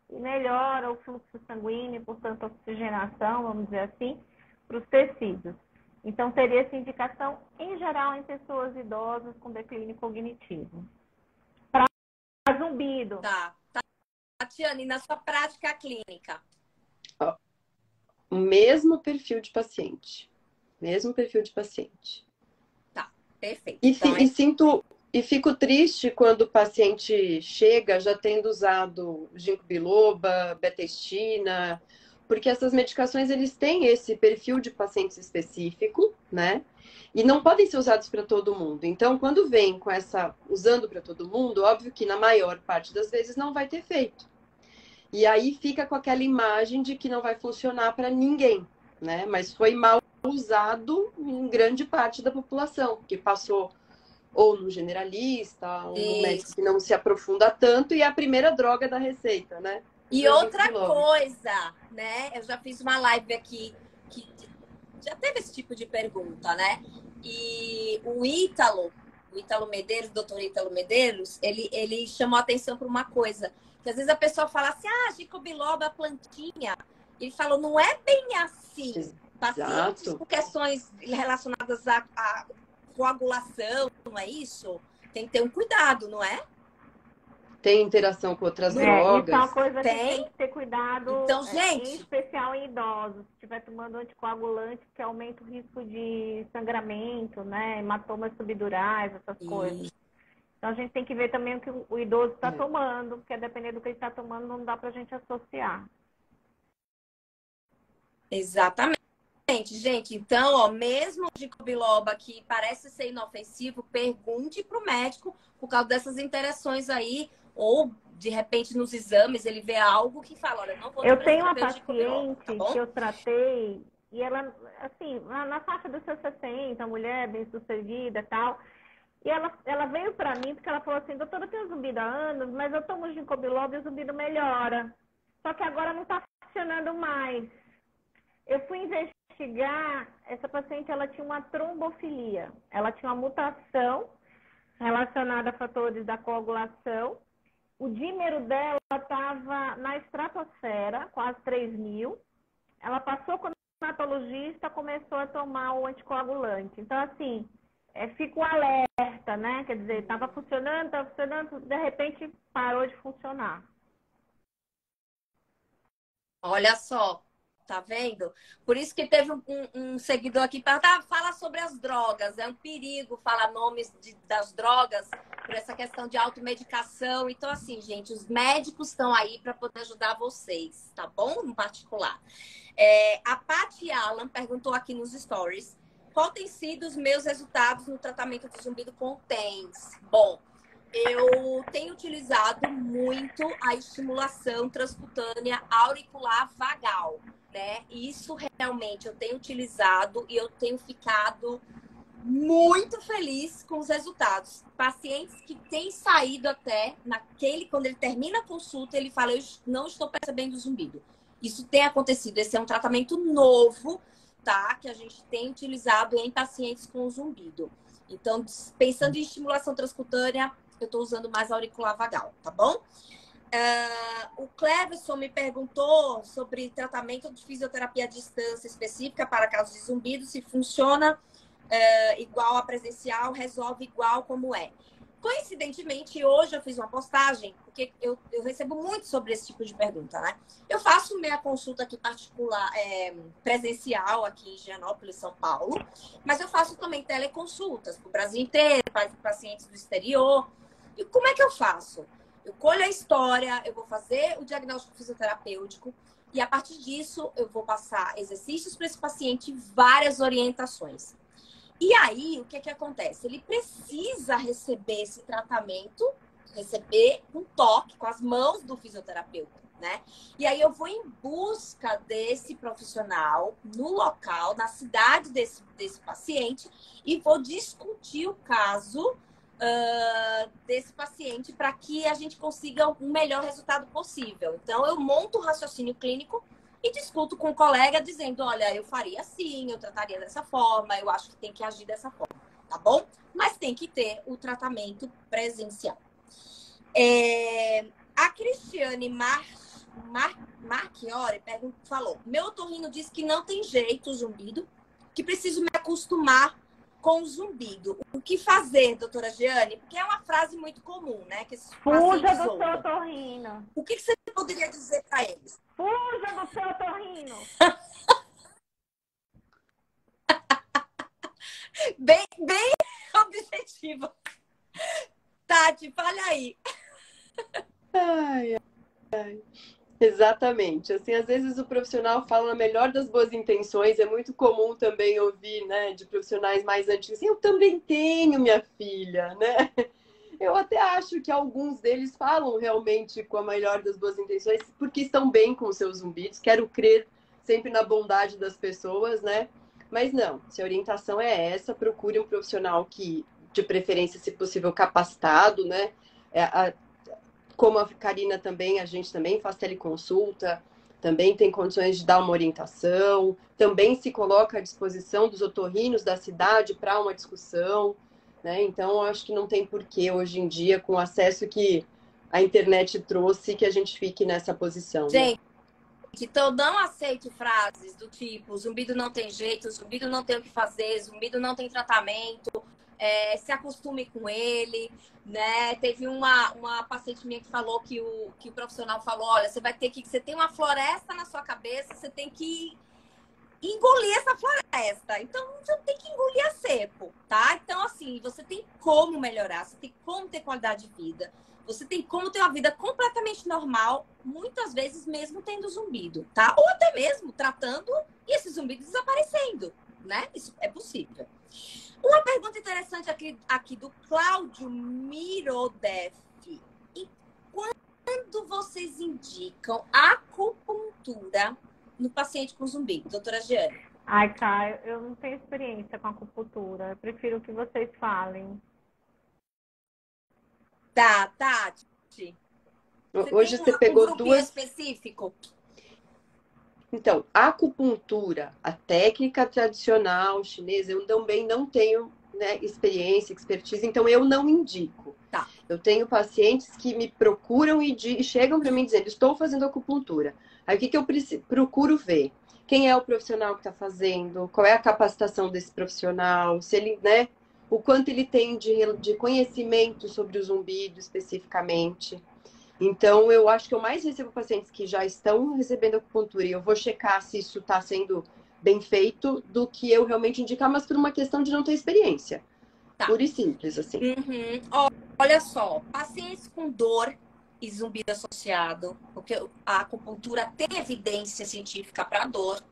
e melhora o fluxo sanguíneo, portanto, a oxigenação, vamos dizer assim, para os tecidos. Então, teria essa indicação, em geral, em pessoas idosas com declínio cognitivo. Para zumbido. Tá. Tatiane, na sua prática clínica? O mesmo perfil de paciente. Mesmo perfil de paciente. Tá, perfeito. E fico triste quando o paciente chega já tendo usado ginkgo biloba, betestina, porque essas medicações, eles têm esse perfil de paciente específico, né? E não podem ser usados para todo mundo. Então, quando vem com usando para todo mundo, óbvio que na maior parte das vezes não vai ter efeito. E aí fica com aquela imagem de que não vai funcionar para ninguém, né? Mas foi mal usado em grande parte da população, que passou ou no generalista, ou no médico que não se aprofunda tanto, e é a primeira droga da receita, né? E outra coisa, né? Eu já fiz uma live aqui que já teve esse tipo de pergunta, né? E o Ítalo Medeiros, doutor Ítalo Medeiros, ele chamou a atenção para uma coisa. Que às vezes a pessoa fala assim, ginkgo biloba, plantinha. Ele falou, não é bem assim. Pacientes com questões relacionadas à coagulação, não é isso? Tem que ter um cuidado, não é? Tem interação com outras drogas. Isso é uma coisa que tem que ter cuidado, então, gente, em especial em idosos. Se estiver tomando anticoagulante, que aumenta o risco de sangramento, né? Hematomas subdurais, essas coisas. Então, a gente tem que ver também o que o idoso está tomando, porque dependendo do que ele está tomando, não dá para a gente associar. Exatamente. Gente, então, mesmo o ginkgo biloba que parece ser inofensivo, pergunte para o médico por causa dessas interações aí, ou de repente nos exames ele vê algo que fala, olha, não vou te Eu tenho uma prescrever o ginkgo biloba, paciente tá bom? que eu tratei, e ela, assim, na faixa dos seus 60, mulher bem-sucedida e tal, e ela veio para mim porque ela falou assim, doutora, eu tenho zumbido há anos, mas eu tomo ginkgo biloba e o zumbido melhora. Só que agora não está funcionando mais. Eu fui investigar, essa paciente, ela tinha uma trombofilia. Ela tinha uma mutação relacionada a fatores da coagulação. O dímero dela estava na estratosfera, quase 3.000. Ela passou com o hematologista, começou a tomar o anticoagulante. Então, assim, fica o alerta, né? Quer dizer, estava funcionando, de repente parou de funcionar. Olha só. Tá vendo? Por isso que teve um seguidor aqui para fala sobre as drogas. É um perigo falar nomes das drogas por essa questão de automedicação. Então, assim, gente, os médicos estão aí para poder ajudar vocês, tá bom? No particular. A Paty Alan perguntou aqui nos stories qual tem sido os meus resultados no tratamento de zumbido com TENS. Bom, eu tenho utilizado muito a estimulação transcutânea auricular vagal. né? E isso realmente eu tenho utilizado e eu tenho ficado muito feliz com os resultados. Pacientes que têm saído até quando ele termina a consulta, ele fala, eu não estou percebendo zumbido. Isso tem acontecido. Esse é um tratamento novo, tá? Que a gente tem utilizado em pacientes com zumbido. Então, pensando em estimulação transcutânea, eu estou usando mais auricular vagal, tá bom? O Cleverson me perguntou sobre tratamento de fisioterapia à distância específica para casos de zumbido, se funciona igual a presencial, resolve igual como é. Coincidentemente, hoje eu fiz uma postagem, porque eu recebo muito sobre esse tipo de pergunta, né? Eu faço minha consulta aqui particular, presencial, aqui em Higienópolis, São Paulo, mas eu faço também teleconsultas para o Brasil inteiro, para pacientes do exterior. E como é que eu faço? Eu colho a história, eu vou fazer o diagnóstico fisioterapêutico e, a partir disso, eu vou passar exercícios para esse paciente e várias orientações. E aí, o que acontece? Ele precisa receber esse tratamento, receber um toque com as mãos do fisioterapeuta, né? E aí eu vou em busca desse profissional no local, na cidade desse paciente e vou discutir o caso desse paciente para que a gente consiga um melhor resultado possível. Então, eu monto o raciocínio clínico e discuto com o colega dizendo, olha, eu faria assim, eu trataria dessa forma, eu acho que tem que agir dessa forma, tá bom? Mas tem que ter o tratamento presencial. A Cristiane Marchiori falou, meu otorrino disse que não tem jeito o zumbido, que preciso me acostumar com o zumbido. O que fazer, doutora Jeane? Porque é uma frase muito comum, né? Que esses Fuja do seu otorrino. O que você poderia dizer para eles? Fuja do seu otorrino. Bem objetivo. Tati, fala aí. Ai. Exatamente. Assim, às vezes o profissional fala na melhor das boas intenções. É muito comum também ouvir, né, de profissionais mais antigos. Assim, eu também tenho minha filha, né? Eu até acho que alguns deles falam realmente com a melhor das boas intenções, porque estão bem com os seus zumbidos. Quero crer sempre na bondade das pessoas, né? Mas não, se a orientação é essa, procure um profissional que, de preferência, se possível, capacitado, né? Como a Karina também, a gente também faz teleconsulta, também tem condições de dar uma orientação, também se coloca à disposição dos otorrinos da cidade para uma discussão, né? Então, acho que não tem porquê hoje em dia, com o acesso que a internet trouxe, que a gente fique nessa posição. Gente, então não aceite frases do tipo, zumbido não tem jeito, zumbido não tem o que fazer, zumbido não tem tratamento. Se acostume com ele, né? Teve uma paciente minha que falou que o profissional falou, olha, você tem uma floresta na sua cabeça, você tem que engolir essa floresta. Então, você tem que engolir a seco, tá? Então, assim, você tem como melhorar, você tem como ter qualidade de vida, você tem como ter uma vida completamente normal, muitas vezes mesmo tendo zumbido, tá? Ou até mesmo tratando e esse zumbido desaparecendo, né? Isso é possível. Uma pergunta interessante aqui do Cláudio Mirodeff. E quando vocês indicam acupuntura no paciente com zumbido, doutora Jeane? Ai, Caio, eu não tenho experiência com acupuntura. Eu prefiro que vocês falem. Tá, Tati. Hoje você pegou duas específico? Então, a acupuntura, a técnica tradicional chinesa, eu também não tenho, né, experiência, expertise, então eu não indico. Tá. Eu tenho pacientes que me procuram e chegam para mim dizendo, estou fazendo acupuntura. Aí o que eu procuro ver? Quem é o profissional que está fazendo? Qual é a capacitação desse profissional? Se ele, né, o quanto ele tem de conhecimento sobre o zumbido especificamente. Então, eu acho que eu mais recebo pacientes que já estão recebendo acupuntura e eu vou checar se isso está sendo bem feito do que eu realmente indicar, mas por uma questão de não ter experiência. Tá. Pura e simples, assim. Uhum. Olha só, pacientes com dor e zumbido associado, porque a acupuntura tem evidência científica para dor.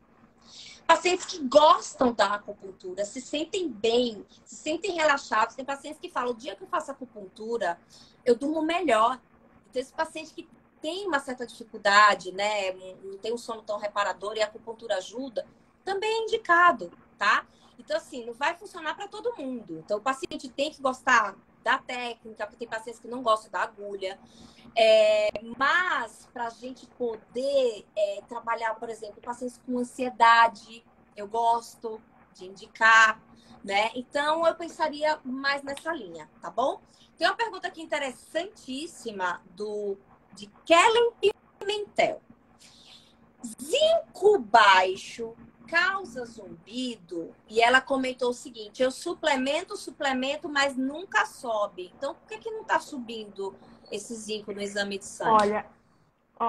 Pacientes que gostam da acupuntura, se sentem bem, se sentem relaxados. Tem pacientes que falam, o dia que eu faço acupuntura, eu durmo melhor. Então, esse paciente que tem uma certa dificuldade, né? Não tem um sono tão reparador e a acupuntura ajuda, também é indicado, tá? Então, assim, não vai funcionar para todo mundo. Então, o paciente tem que gostar da técnica, porque tem pacientes que não gostam da agulha. Mas, para a gente poder trabalhar, por exemplo, pacientes com ansiedade, eu gosto de indicar, né? Então, eu pensaria mais nessa linha, tá bom? Tem uma pergunta aqui interessantíssima de Kellen Pimentel. Zinco baixo causa zumbido? E ela comentou o seguinte: eu suplemento, mas nunca sobe. Então, por que não está subindo esse zinco no exame de sangue? Olha,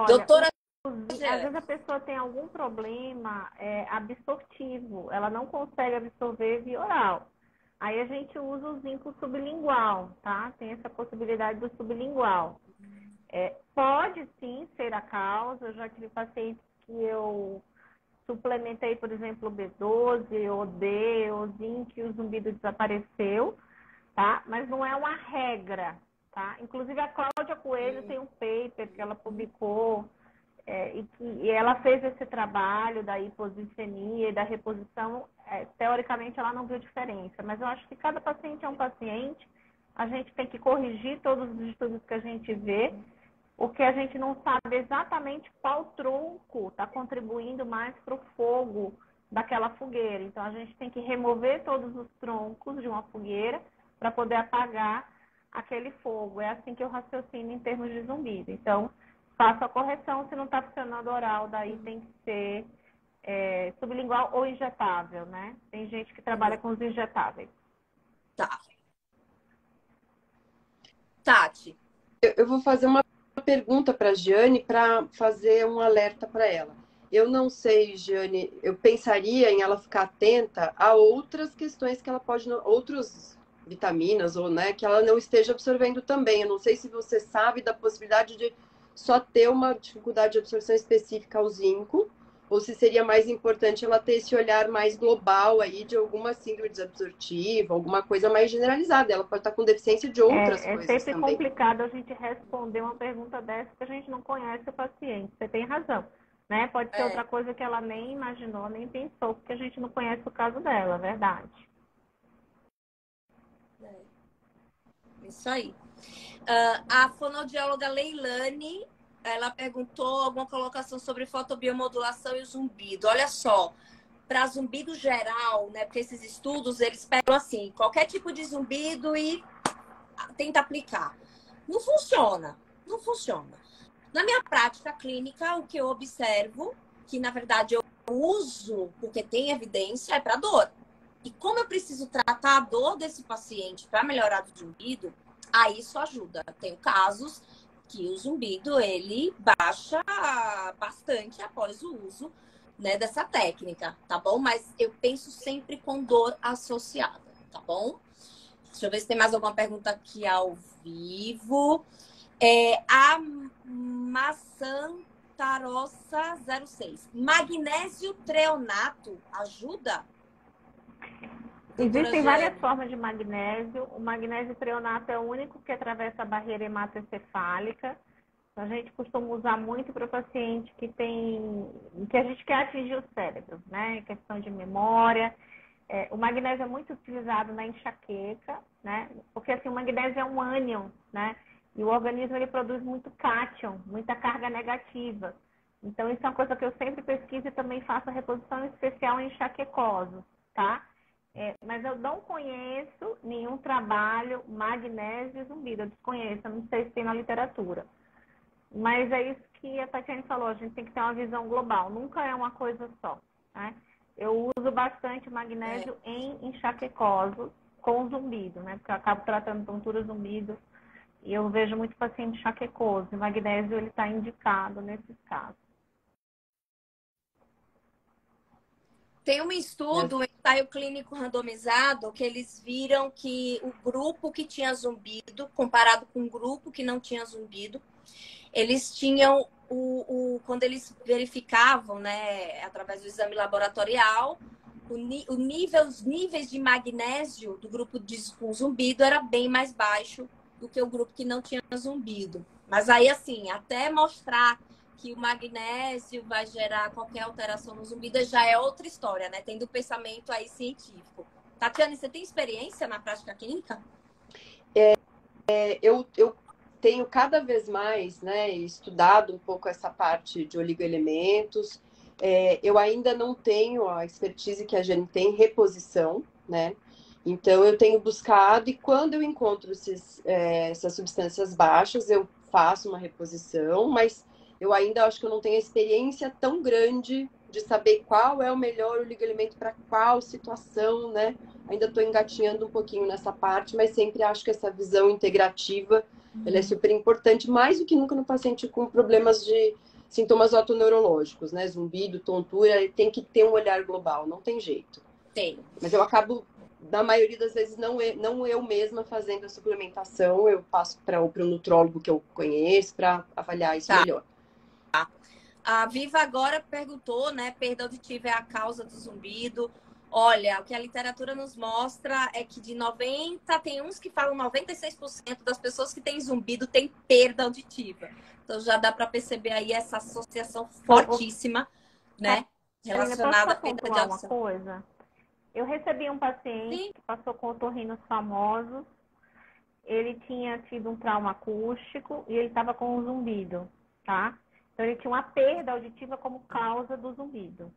Doutora, às vezes a pessoa tem algum problema absortivo, ela não consegue absorver via oral. Aí a gente usa o zinco sublingual, tá? Tem essa possibilidade do sublingual. Pode sim ser a causa. Eu já tive pacientes que eu suplementei, por exemplo, B12, ou D, ou zinco, e o zumbido desapareceu, tá? Mas não é uma regra, tá? Inclusive a Cláudia Coelho tem um paper que ela publicou, e ela fez esse trabalho da hipoglicemia e da reposição. Teoricamente ela não viu diferença, mas eu acho que cada paciente é um paciente. A gente tem que corrigir todos os estudos que a gente vê, porque a gente não sabe exatamente qual tronco está contribuindo mais para o fogo daquela fogueira. Então, a gente tem que remover todos os troncos de uma fogueira para poder apagar aquele fogo. É assim que eu raciocino em termos de zumbido. Então, faço a correção. Se não está funcionando oral, daí tem que ser sublingual ou injetável, né? Tem gente que trabalha com os injetáveis. Tá. Tati. Eu vou fazer uma pergunta para a Jane para fazer um alerta para ela. Eu não sei, Jane, eu pensaria em ela ficar atenta a outras questões que ela pode, outras vitaminas, ou né, que ela não esteja absorvendo também. Eu não sei se você sabe da possibilidade de só ter uma dificuldade de absorção específica ao zinco, ou se seria mais importante ela ter esse olhar mais global aí de alguma síndrome desabsortiva, alguma coisa mais generalizada. Ela pode estar com deficiência de outras coisas É sempre também. complicado a gente responder uma pergunta dessa que a gente não conhece o paciente. Você tem razão, né? Pode ser outra coisa que ela nem imaginou, nem pensou, porque a gente não conhece o caso dela, é verdade. Isso aí. A fonoaudióloga Leilane, ela perguntou alguma colocação sobre fotobiomodulação e o zumbido. Olha só, para zumbido geral, né? Porque esses estudos, eles pegam assim, qualquer tipo de zumbido e tenta aplicar. Não funciona, não funciona. Na minha prática clínica, o que eu observo, que na verdade eu uso porque tem evidência, é para dor. E como eu preciso tratar a dor desse paciente para melhorar o zumbido, aí isso ajuda. Tenho casos que o zumbido, ele baixa bastante após o uso, né, dessa técnica, tá bom? Mas eu penso sempre com dor associada, tá bom? Deixa eu ver se tem mais alguma pergunta aqui ao vivo. A maçã tarossa 06. Magnésio treonato ajuda? Existem várias formas de magnésio. O magnésio treonato é o único que atravessa a barreira hematoencefálica. A gente costuma usar muito para o paciente que a gente quer atingir o cérebro, né? Questão de memória. O magnésio é muito utilizado na enxaqueca, né? Porque assim, o magnésio é um ânion, né? E o organismo ele produz muito cátion, muita carga negativa. Então, isso é uma coisa que eu sempre pesquiso e também faço a reposição especial em enxaquecosos, tá? Mas eu não conheço nenhum trabalho magnésio e zumbido. Eu desconheço, eu não sei se tem na literatura. Mas é isso que a Tatiane falou, a gente tem que ter uma visão global. Nunca é uma coisa só, né? Eu uso bastante magnésio em enxaquecosos com zumbido, né? Porque eu acabo tratando tontura zumbido e eu vejo muito paciente enxaquecoso. O magnésio ele está indicado nesses casos. Tem um estudo, um ensaio clínico randomizado, que eles viram que o grupo que tinha zumbido, comparado com o grupo que não tinha zumbido, eles tinham, quando eles verificavam, né, através do exame laboratorial, os níveis de magnésio do grupo com zumbido era bem mais baixo do que o grupo que não tinha zumbido. Mas aí, assim, até mostrar que o magnésio vai gerar qualquer alteração no zumbido já é outra história, né? Tem do pensamento aí científico. Tatiane, você tem experiência na prática clínica? Eu tenho cada vez mais, né, estudado um pouco essa parte de oligoelementos. Eu ainda não tenho a expertise que a Jane tem em reposição, né? Então, eu tenho buscado, e quando eu encontro essas substâncias baixas, eu faço uma reposição, mas eu ainda acho que eu não tenho a experiência tão grande de saber qual é o melhor oligoelemento para qual situação, né? Ainda estou engatinhando um pouquinho nessa parte, mas sempre acho que essa visão integrativa ela é super importante, mais do que nunca no paciente com problemas de sintomas autoneurológicos, né? Zumbido, tontura, ele tem que ter um olhar global, não tem jeito. Tem. Mas eu acabo, na maioria das vezes, não eu mesma fazendo a suplementação, eu passo para o nutrólogo que eu conheço para avaliar isso melhor. A Viva agora perguntou, né? Perda auditiva é a causa do zumbido. Olha, o que a literatura nos mostra é que de 90, tem uns que falam 96% das pessoas que têm zumbido têm perda auditiva. Então já dá para perceber aí essa associação fortíssima, né? Relacionada à perda de audição. Uma coisa? Eu recebi um paciente que passou com otorrinos famosos. Ele tinha tido um trauma acústico e ele estava com um zumbido, tá? Então ele tinha uma perda auditiva como causa do zumbido.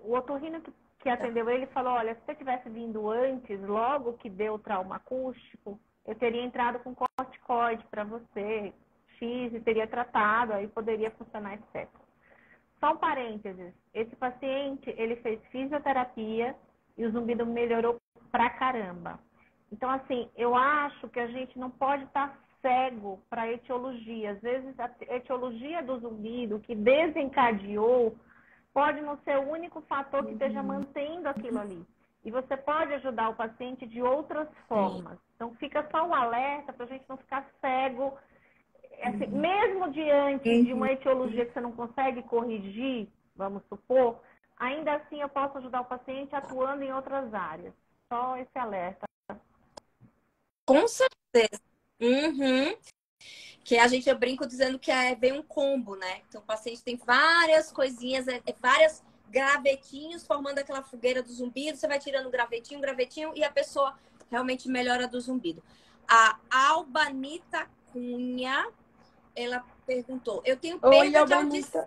O otorrino que atendeu ele falou, olha, se você tivesse vindo antes, logo que deu o trauma acústico, eu teria entrado com corticoide para você, X, e teria tratado, aí poderia funcionar, etc. Só um parênteses, esse paciente, ele fez fisioterapia e o zumbido melhorou pra caramba. Então, assim, eu acho que a gente não pode estar cego para a etiologia. Às vezes, a etiologia do zumbido que desencadeou pode não ser o único fator que esteja mantendo aquilo ali. E você pode ajudar o paciente de outras formas. Então, fica só um alerta para a gente não ficar cego. Assim, mesmo diante de uma etiologia que você não consegue corrigir, vamos supor, ainda assim eu posso ajudar o paciente atuando em outras áreas. Só esse alerta. Com certeza. Que a gente, eu brinco dizendo que vem um combo, né? Então o paciente tem várias coisinhas, várias gravetinhos formando aquela fogueira do zumbido. Você vai tirando gravetinho, gravetinho e a pessoa realmente melhora do zumbido. A Albanita Cunha, ela perguntou: eu tenho perda de audição.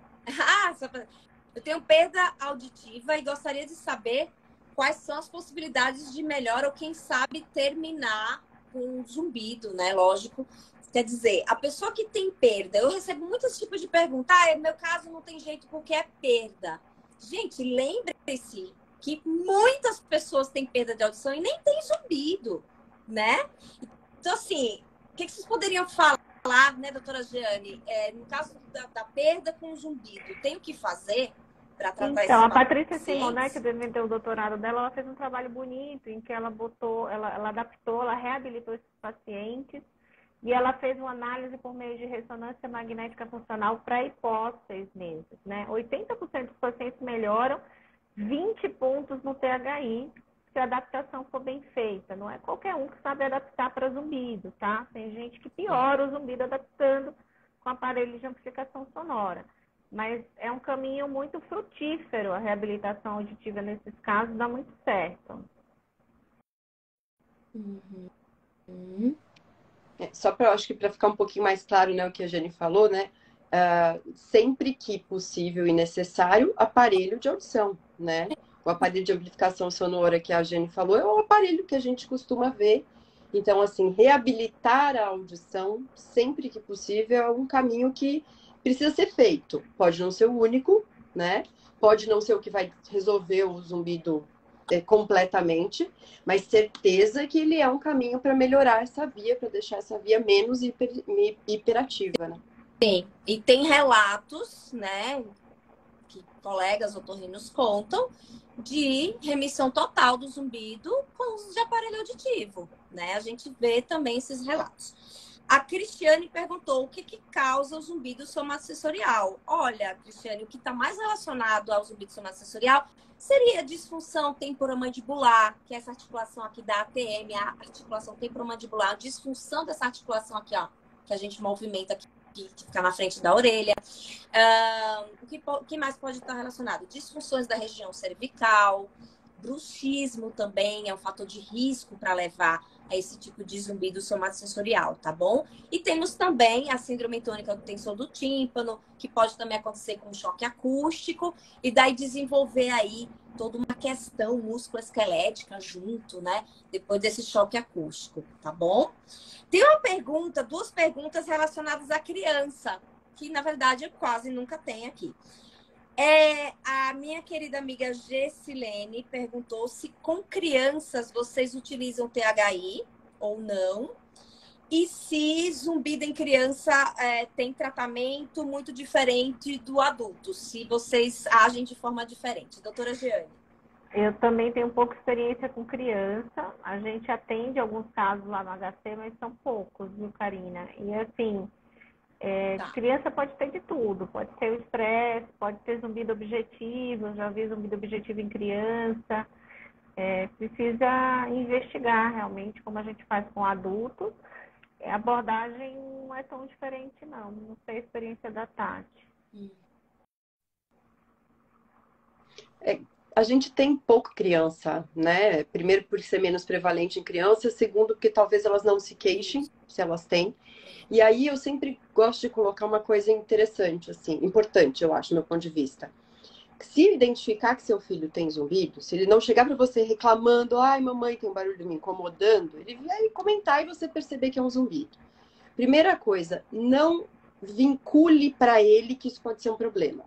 Eu tenho perda auditiva e gostaria de saber quais são as possibilidades de melhora ou quem sabe terminar com zumbido, né? Lógico. Quer dizer, a pessoa que tem perda, eu recebo muitos tipos de perguntas. No meu caso não tem jeito porque é perda. Gente, lembre-se que muitas pessoas têm perda de audição e nem tem zumbido, né? Então, assim, o que vocês poderiam falar, né, doutora Jeane? No caso da perda com zumbido, tem o que fazer para tratar isso? Então, a Patrícia Simonet, que defendeu o doutorado dela, ela fez um trabalho bonito em que ela adaptou, ela reabilitou esses pacientes. E ela fez uma análise por meio de ressonância magnética funcional para hipós 6 meses, né? 80% dos pacientes melhoram, 20 pontos no THI, se a adaptação for bem feita. Não é qualquer um que sabe adaptar para zumbido, tá? Tem gente que piora o zumbido adaptando com aparelho de amplificação sonora. Mas é um caminho muito frutífero a reabilitação auditiva nesses casos, dá muito certo. Só para, acho que para ficar um pouquinho mais claro, né, o que a Jane falou, né, sempre que possível e necessário, aparelho de audição, né? O aparelho de amplificação sonora que a Jane falou é o aparelho que a gente costuma ver. Então, assim, reabilitar a audição sempre que possível é um caminho que precisa ser feito. Pode não ser o único, né? Pode não ser o que vai resolver o zumbido completamente, mas certeza que ele é um caminho para melhorar essa via, para deixar essa via menos hiperativa, né? Sim, e tem relatos, né, que colegas otorrinos contam, de remissão total do zumbido com uso de aparelho auditivo, né? A gente vê também esses relatos. A Cristiane perguntou o que causa o zumbido somatosensorial. Olha, Cristiane, o que está mais relacionado ao zumbido somatosensorial seria a disfunção temporomandibular, que é essa articulação aqui da ATM, a articulação temporomandibular, a disfunção dessa articulação aqui, ó, que a gente movimenta aqui, que fica na frente da orelha. O que mais pode estar relacionado? Disfunções da região cervical, bruxismo também é um fator de risco para levar a esse tipo de zumbido somatosensorial, tá bom? E temos também a síndrome tônica do tensor do tímpano, que pode também acontecer com choque acústico, e daí desenvolver aí toda uma questão musculoesquelética junto, né? Depois desse choque acústico, tá bom? Tem duas perguntas relacionadas à criança, que na verdade eu quase nunca tenho aqui. A minha querida amiga Gessilene perguntou se com crianças vocês utilizam THI ou não. E se zumbido em criança tem tratamento muito diferente do adulto. Se vocês agem de forma diferente. Doutora Jeane. Eu também tenho um pouco de experiência com criança. A gente atende alguns casos lá no HC, mas são poucos, viu, Karina? E assim... Criança pode ter de tudo, pode ter o estresse, pode ter zumbido objetivo, já vi zumbido objetivo em criança. Precisa investigar realmente como a gente faz com adultos. A abordagem não é tão diferente, não. Não sei a experiência da Tati. A gente tem pouca criança, né? Primeiro, por ser menos prevalente em crianças. Segundo, porque talvez elas não se queixem, se elas têm. E aí eu sempre gosto de colocar uma coisa interessante, assim, importante, eu acho, do meu ponto de vista. Se identificar que seu filho tem zumbido, se ele não chegar para você reclamando, ai, mamãe, tem um barulho me incomodando, ele vai comentar e você perceber que é um zumbido. Primeira coisa, não vincule para ele que isso pode ser um problema,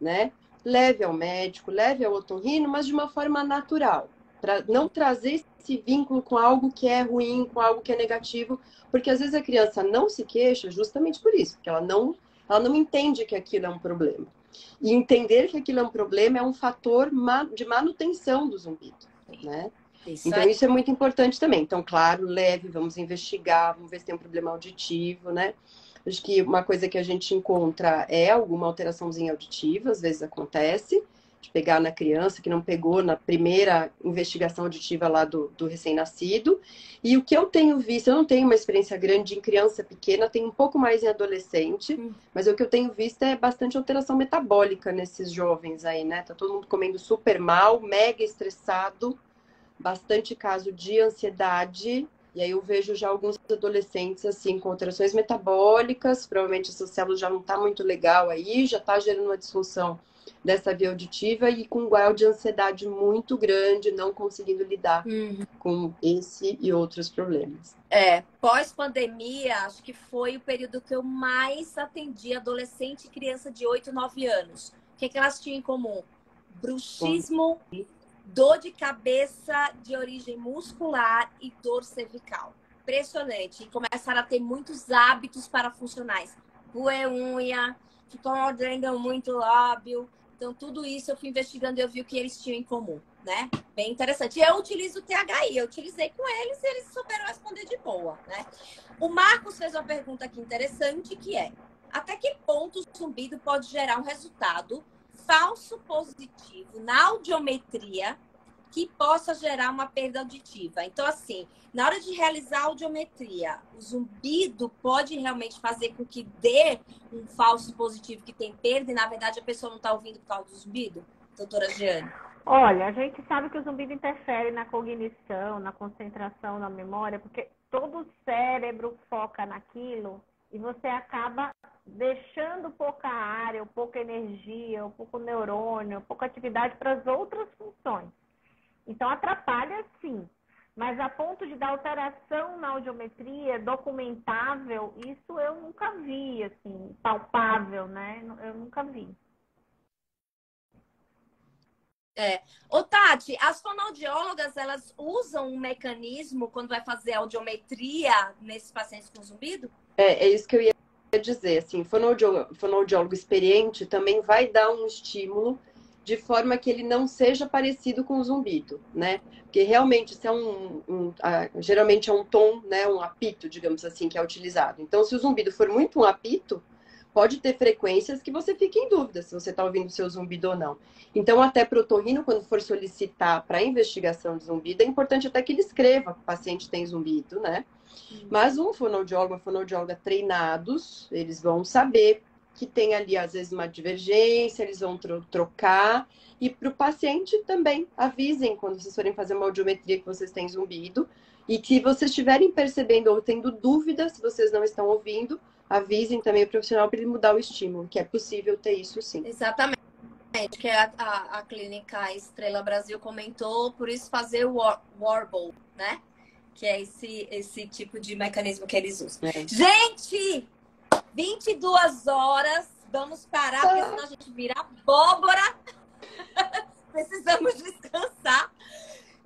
né? Leve ao médico, leve ao otorrino, mas de uma forma natural, para não trazer esse vínculo com algo que é ruim, com algo que é negativo, porque às vezes a criança não se queixa justamente por isso, porque ela não entende que aquilo é um problema. E entender que aquilo é um problema é um fator de manutenção do zumbido, né? Então isso é muito importante também. Então, claro, leve, vamos investigar, vamos ver se tem um problema auditivo, né? Acho que uma coisa que a gente encontra é alguma alteraçãozinha auditiva, às vezes acontece, de pegar na criança que não pegou na primeira investigação auditiva lá do recém-nascido. E o que eu tenho visto, eu não tenho uma experiência grande em criança pequena, tenho um pouco mais em adolescente, mas o que eu tenho visto é bastante alteração metabólica nesses jovens aí, né? Tá todo mundo comendo super mal, mega estressado, bastante caso de ansiedade. E aí eu vejo já alguns adolescentes assim com alterações metabólicas, provavelmente essa célula já não tá muito legal aí, já tá gerando uma disfunção dessa via auditiva e com um grau de ansiedade muito grande, não conseguindo lidar com esse e outros problemas. Pós-pandemia, acho que foi o período que eu mais atendi adolescente e criança de 8, 9 anos. O que elas tinham em comum? Bruxismo, dor de cabeça de origem muscular e dor cervical. Impressionante. E começaram a ter muitos hábitos parafuncionais. Roer unha, ficam mordendo muito lábio. Então, tudo isso eu fui investigando e eu vi o que eles tinham em comum, né? Bem interessante. E eu utilizo o THI, eu utilizei com eles e eles souberam responder de boa, né? O Marcos fez uma pergunta aqui interessante, que é: até que ponto o zumbido pode gerar um resultado falso positivo na audiometria que possa gerar uma perda auditiva? Então, assim, na hora de realizar a audiometria, o zumbido pode realmente fazer com que dê um falso positivo que tem perda e, na verdade, a pessoa não está ouvindo por causa do zumbido? Doutora Jeane. Olha, a gente sabe que o zumbido interfere na cognição, na concentração, na memória, porque todo o cérebro foca naquilo e você acaba deixando pouca área, pouca energia, pouco neurônio, pouca atividade para as outras funções. Então, atrapalha sim. Mas a ponto de dar alteração na audiometria, documentável, isso eu nunca vi, assim, palpável, né? Eu nunca vi. Ô, Tati, as fonoaudiólogas, elas usam um mecanismo quando vai fazer audiometria nesses pacientes com zumbido? É isso que eu ia dizer, assim, fonoaudiólogo experiente também vai dar um estímulo de forma que ele não seja parecido com o zumbido, né? Porque realmente isso é geralmente é um tom, né? Um apito, digamos assim, que é utilizado. Então, se o zumbido for muito um apito, pode ter frequências que você fica em dúvida se você está ouvindo o seu zumbido ou não. Então, até para o otorrino, quando for solicitar para investigação de zumbido, é importante até que ele escreva que o paciente tem zumbido, né? Mas um fonoaudiólogo, uma fonoaudióloga treinados, eles vão saber que tem ali, às vezes, uma divergência, eles vão trocar. E para o paciente também, avisem quando vocês forem fazer uma audiometria que vocês têm zumbido. E que vocês estiverem percebendo ou tendo dúvidas, se vocês não estão ouvindo, avisem também o profissional para ele mudar o estímulo, que é possível ter isso sim. Exatamente. Que a clínica Estrela Brasil comentou, por isso fazer o warble, né? Que é esse tipo de mecanismo que eles usam. É. Gente, 22 horas, vamos parar, porque senão a gente vira abóbora. Precisamos descansar.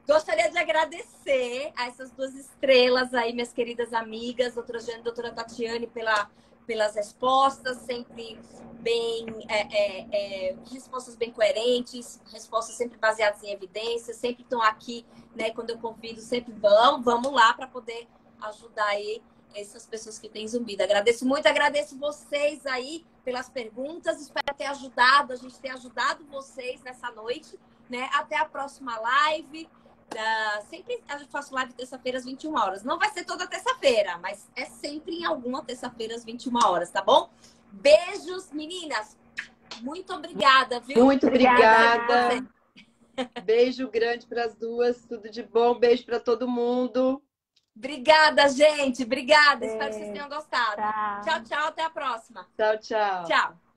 Gostaria de agradecer a essas duas estrelas aí, minhas queridas amigas, doutora Jane e doutora Tatiane, pelas respostas, sempre bem, respostas bem coerentes, respostas sempre baseadas em evidências, sempre estão aqui, né, quando eu convido, sempre vamos lá para poder ajudar aí essas pessoas que têm zumbido. Agradeço muito, agradeço vocês aí pelas perguntas, espero ter ajudado, a gente ter ajudado vocês nessa noite, né, até a próxima live. Sempre a gente faz live terça-feira às 21 horas. Não vai ser toda terça-feira, mas é sempre em alguma terça-feira às 21 horas, tá bom? Beijos, meninas. Muito obrigada, viu? Muito obrigada. Beijo grande para as duas. Tudo de bom. Beijo para todo mundo. Obrigada, gente. Obrigada. Espero que vocês tenham gostado. Tchau, tchau. Até a próxima. Tchau, tchau. Tchau.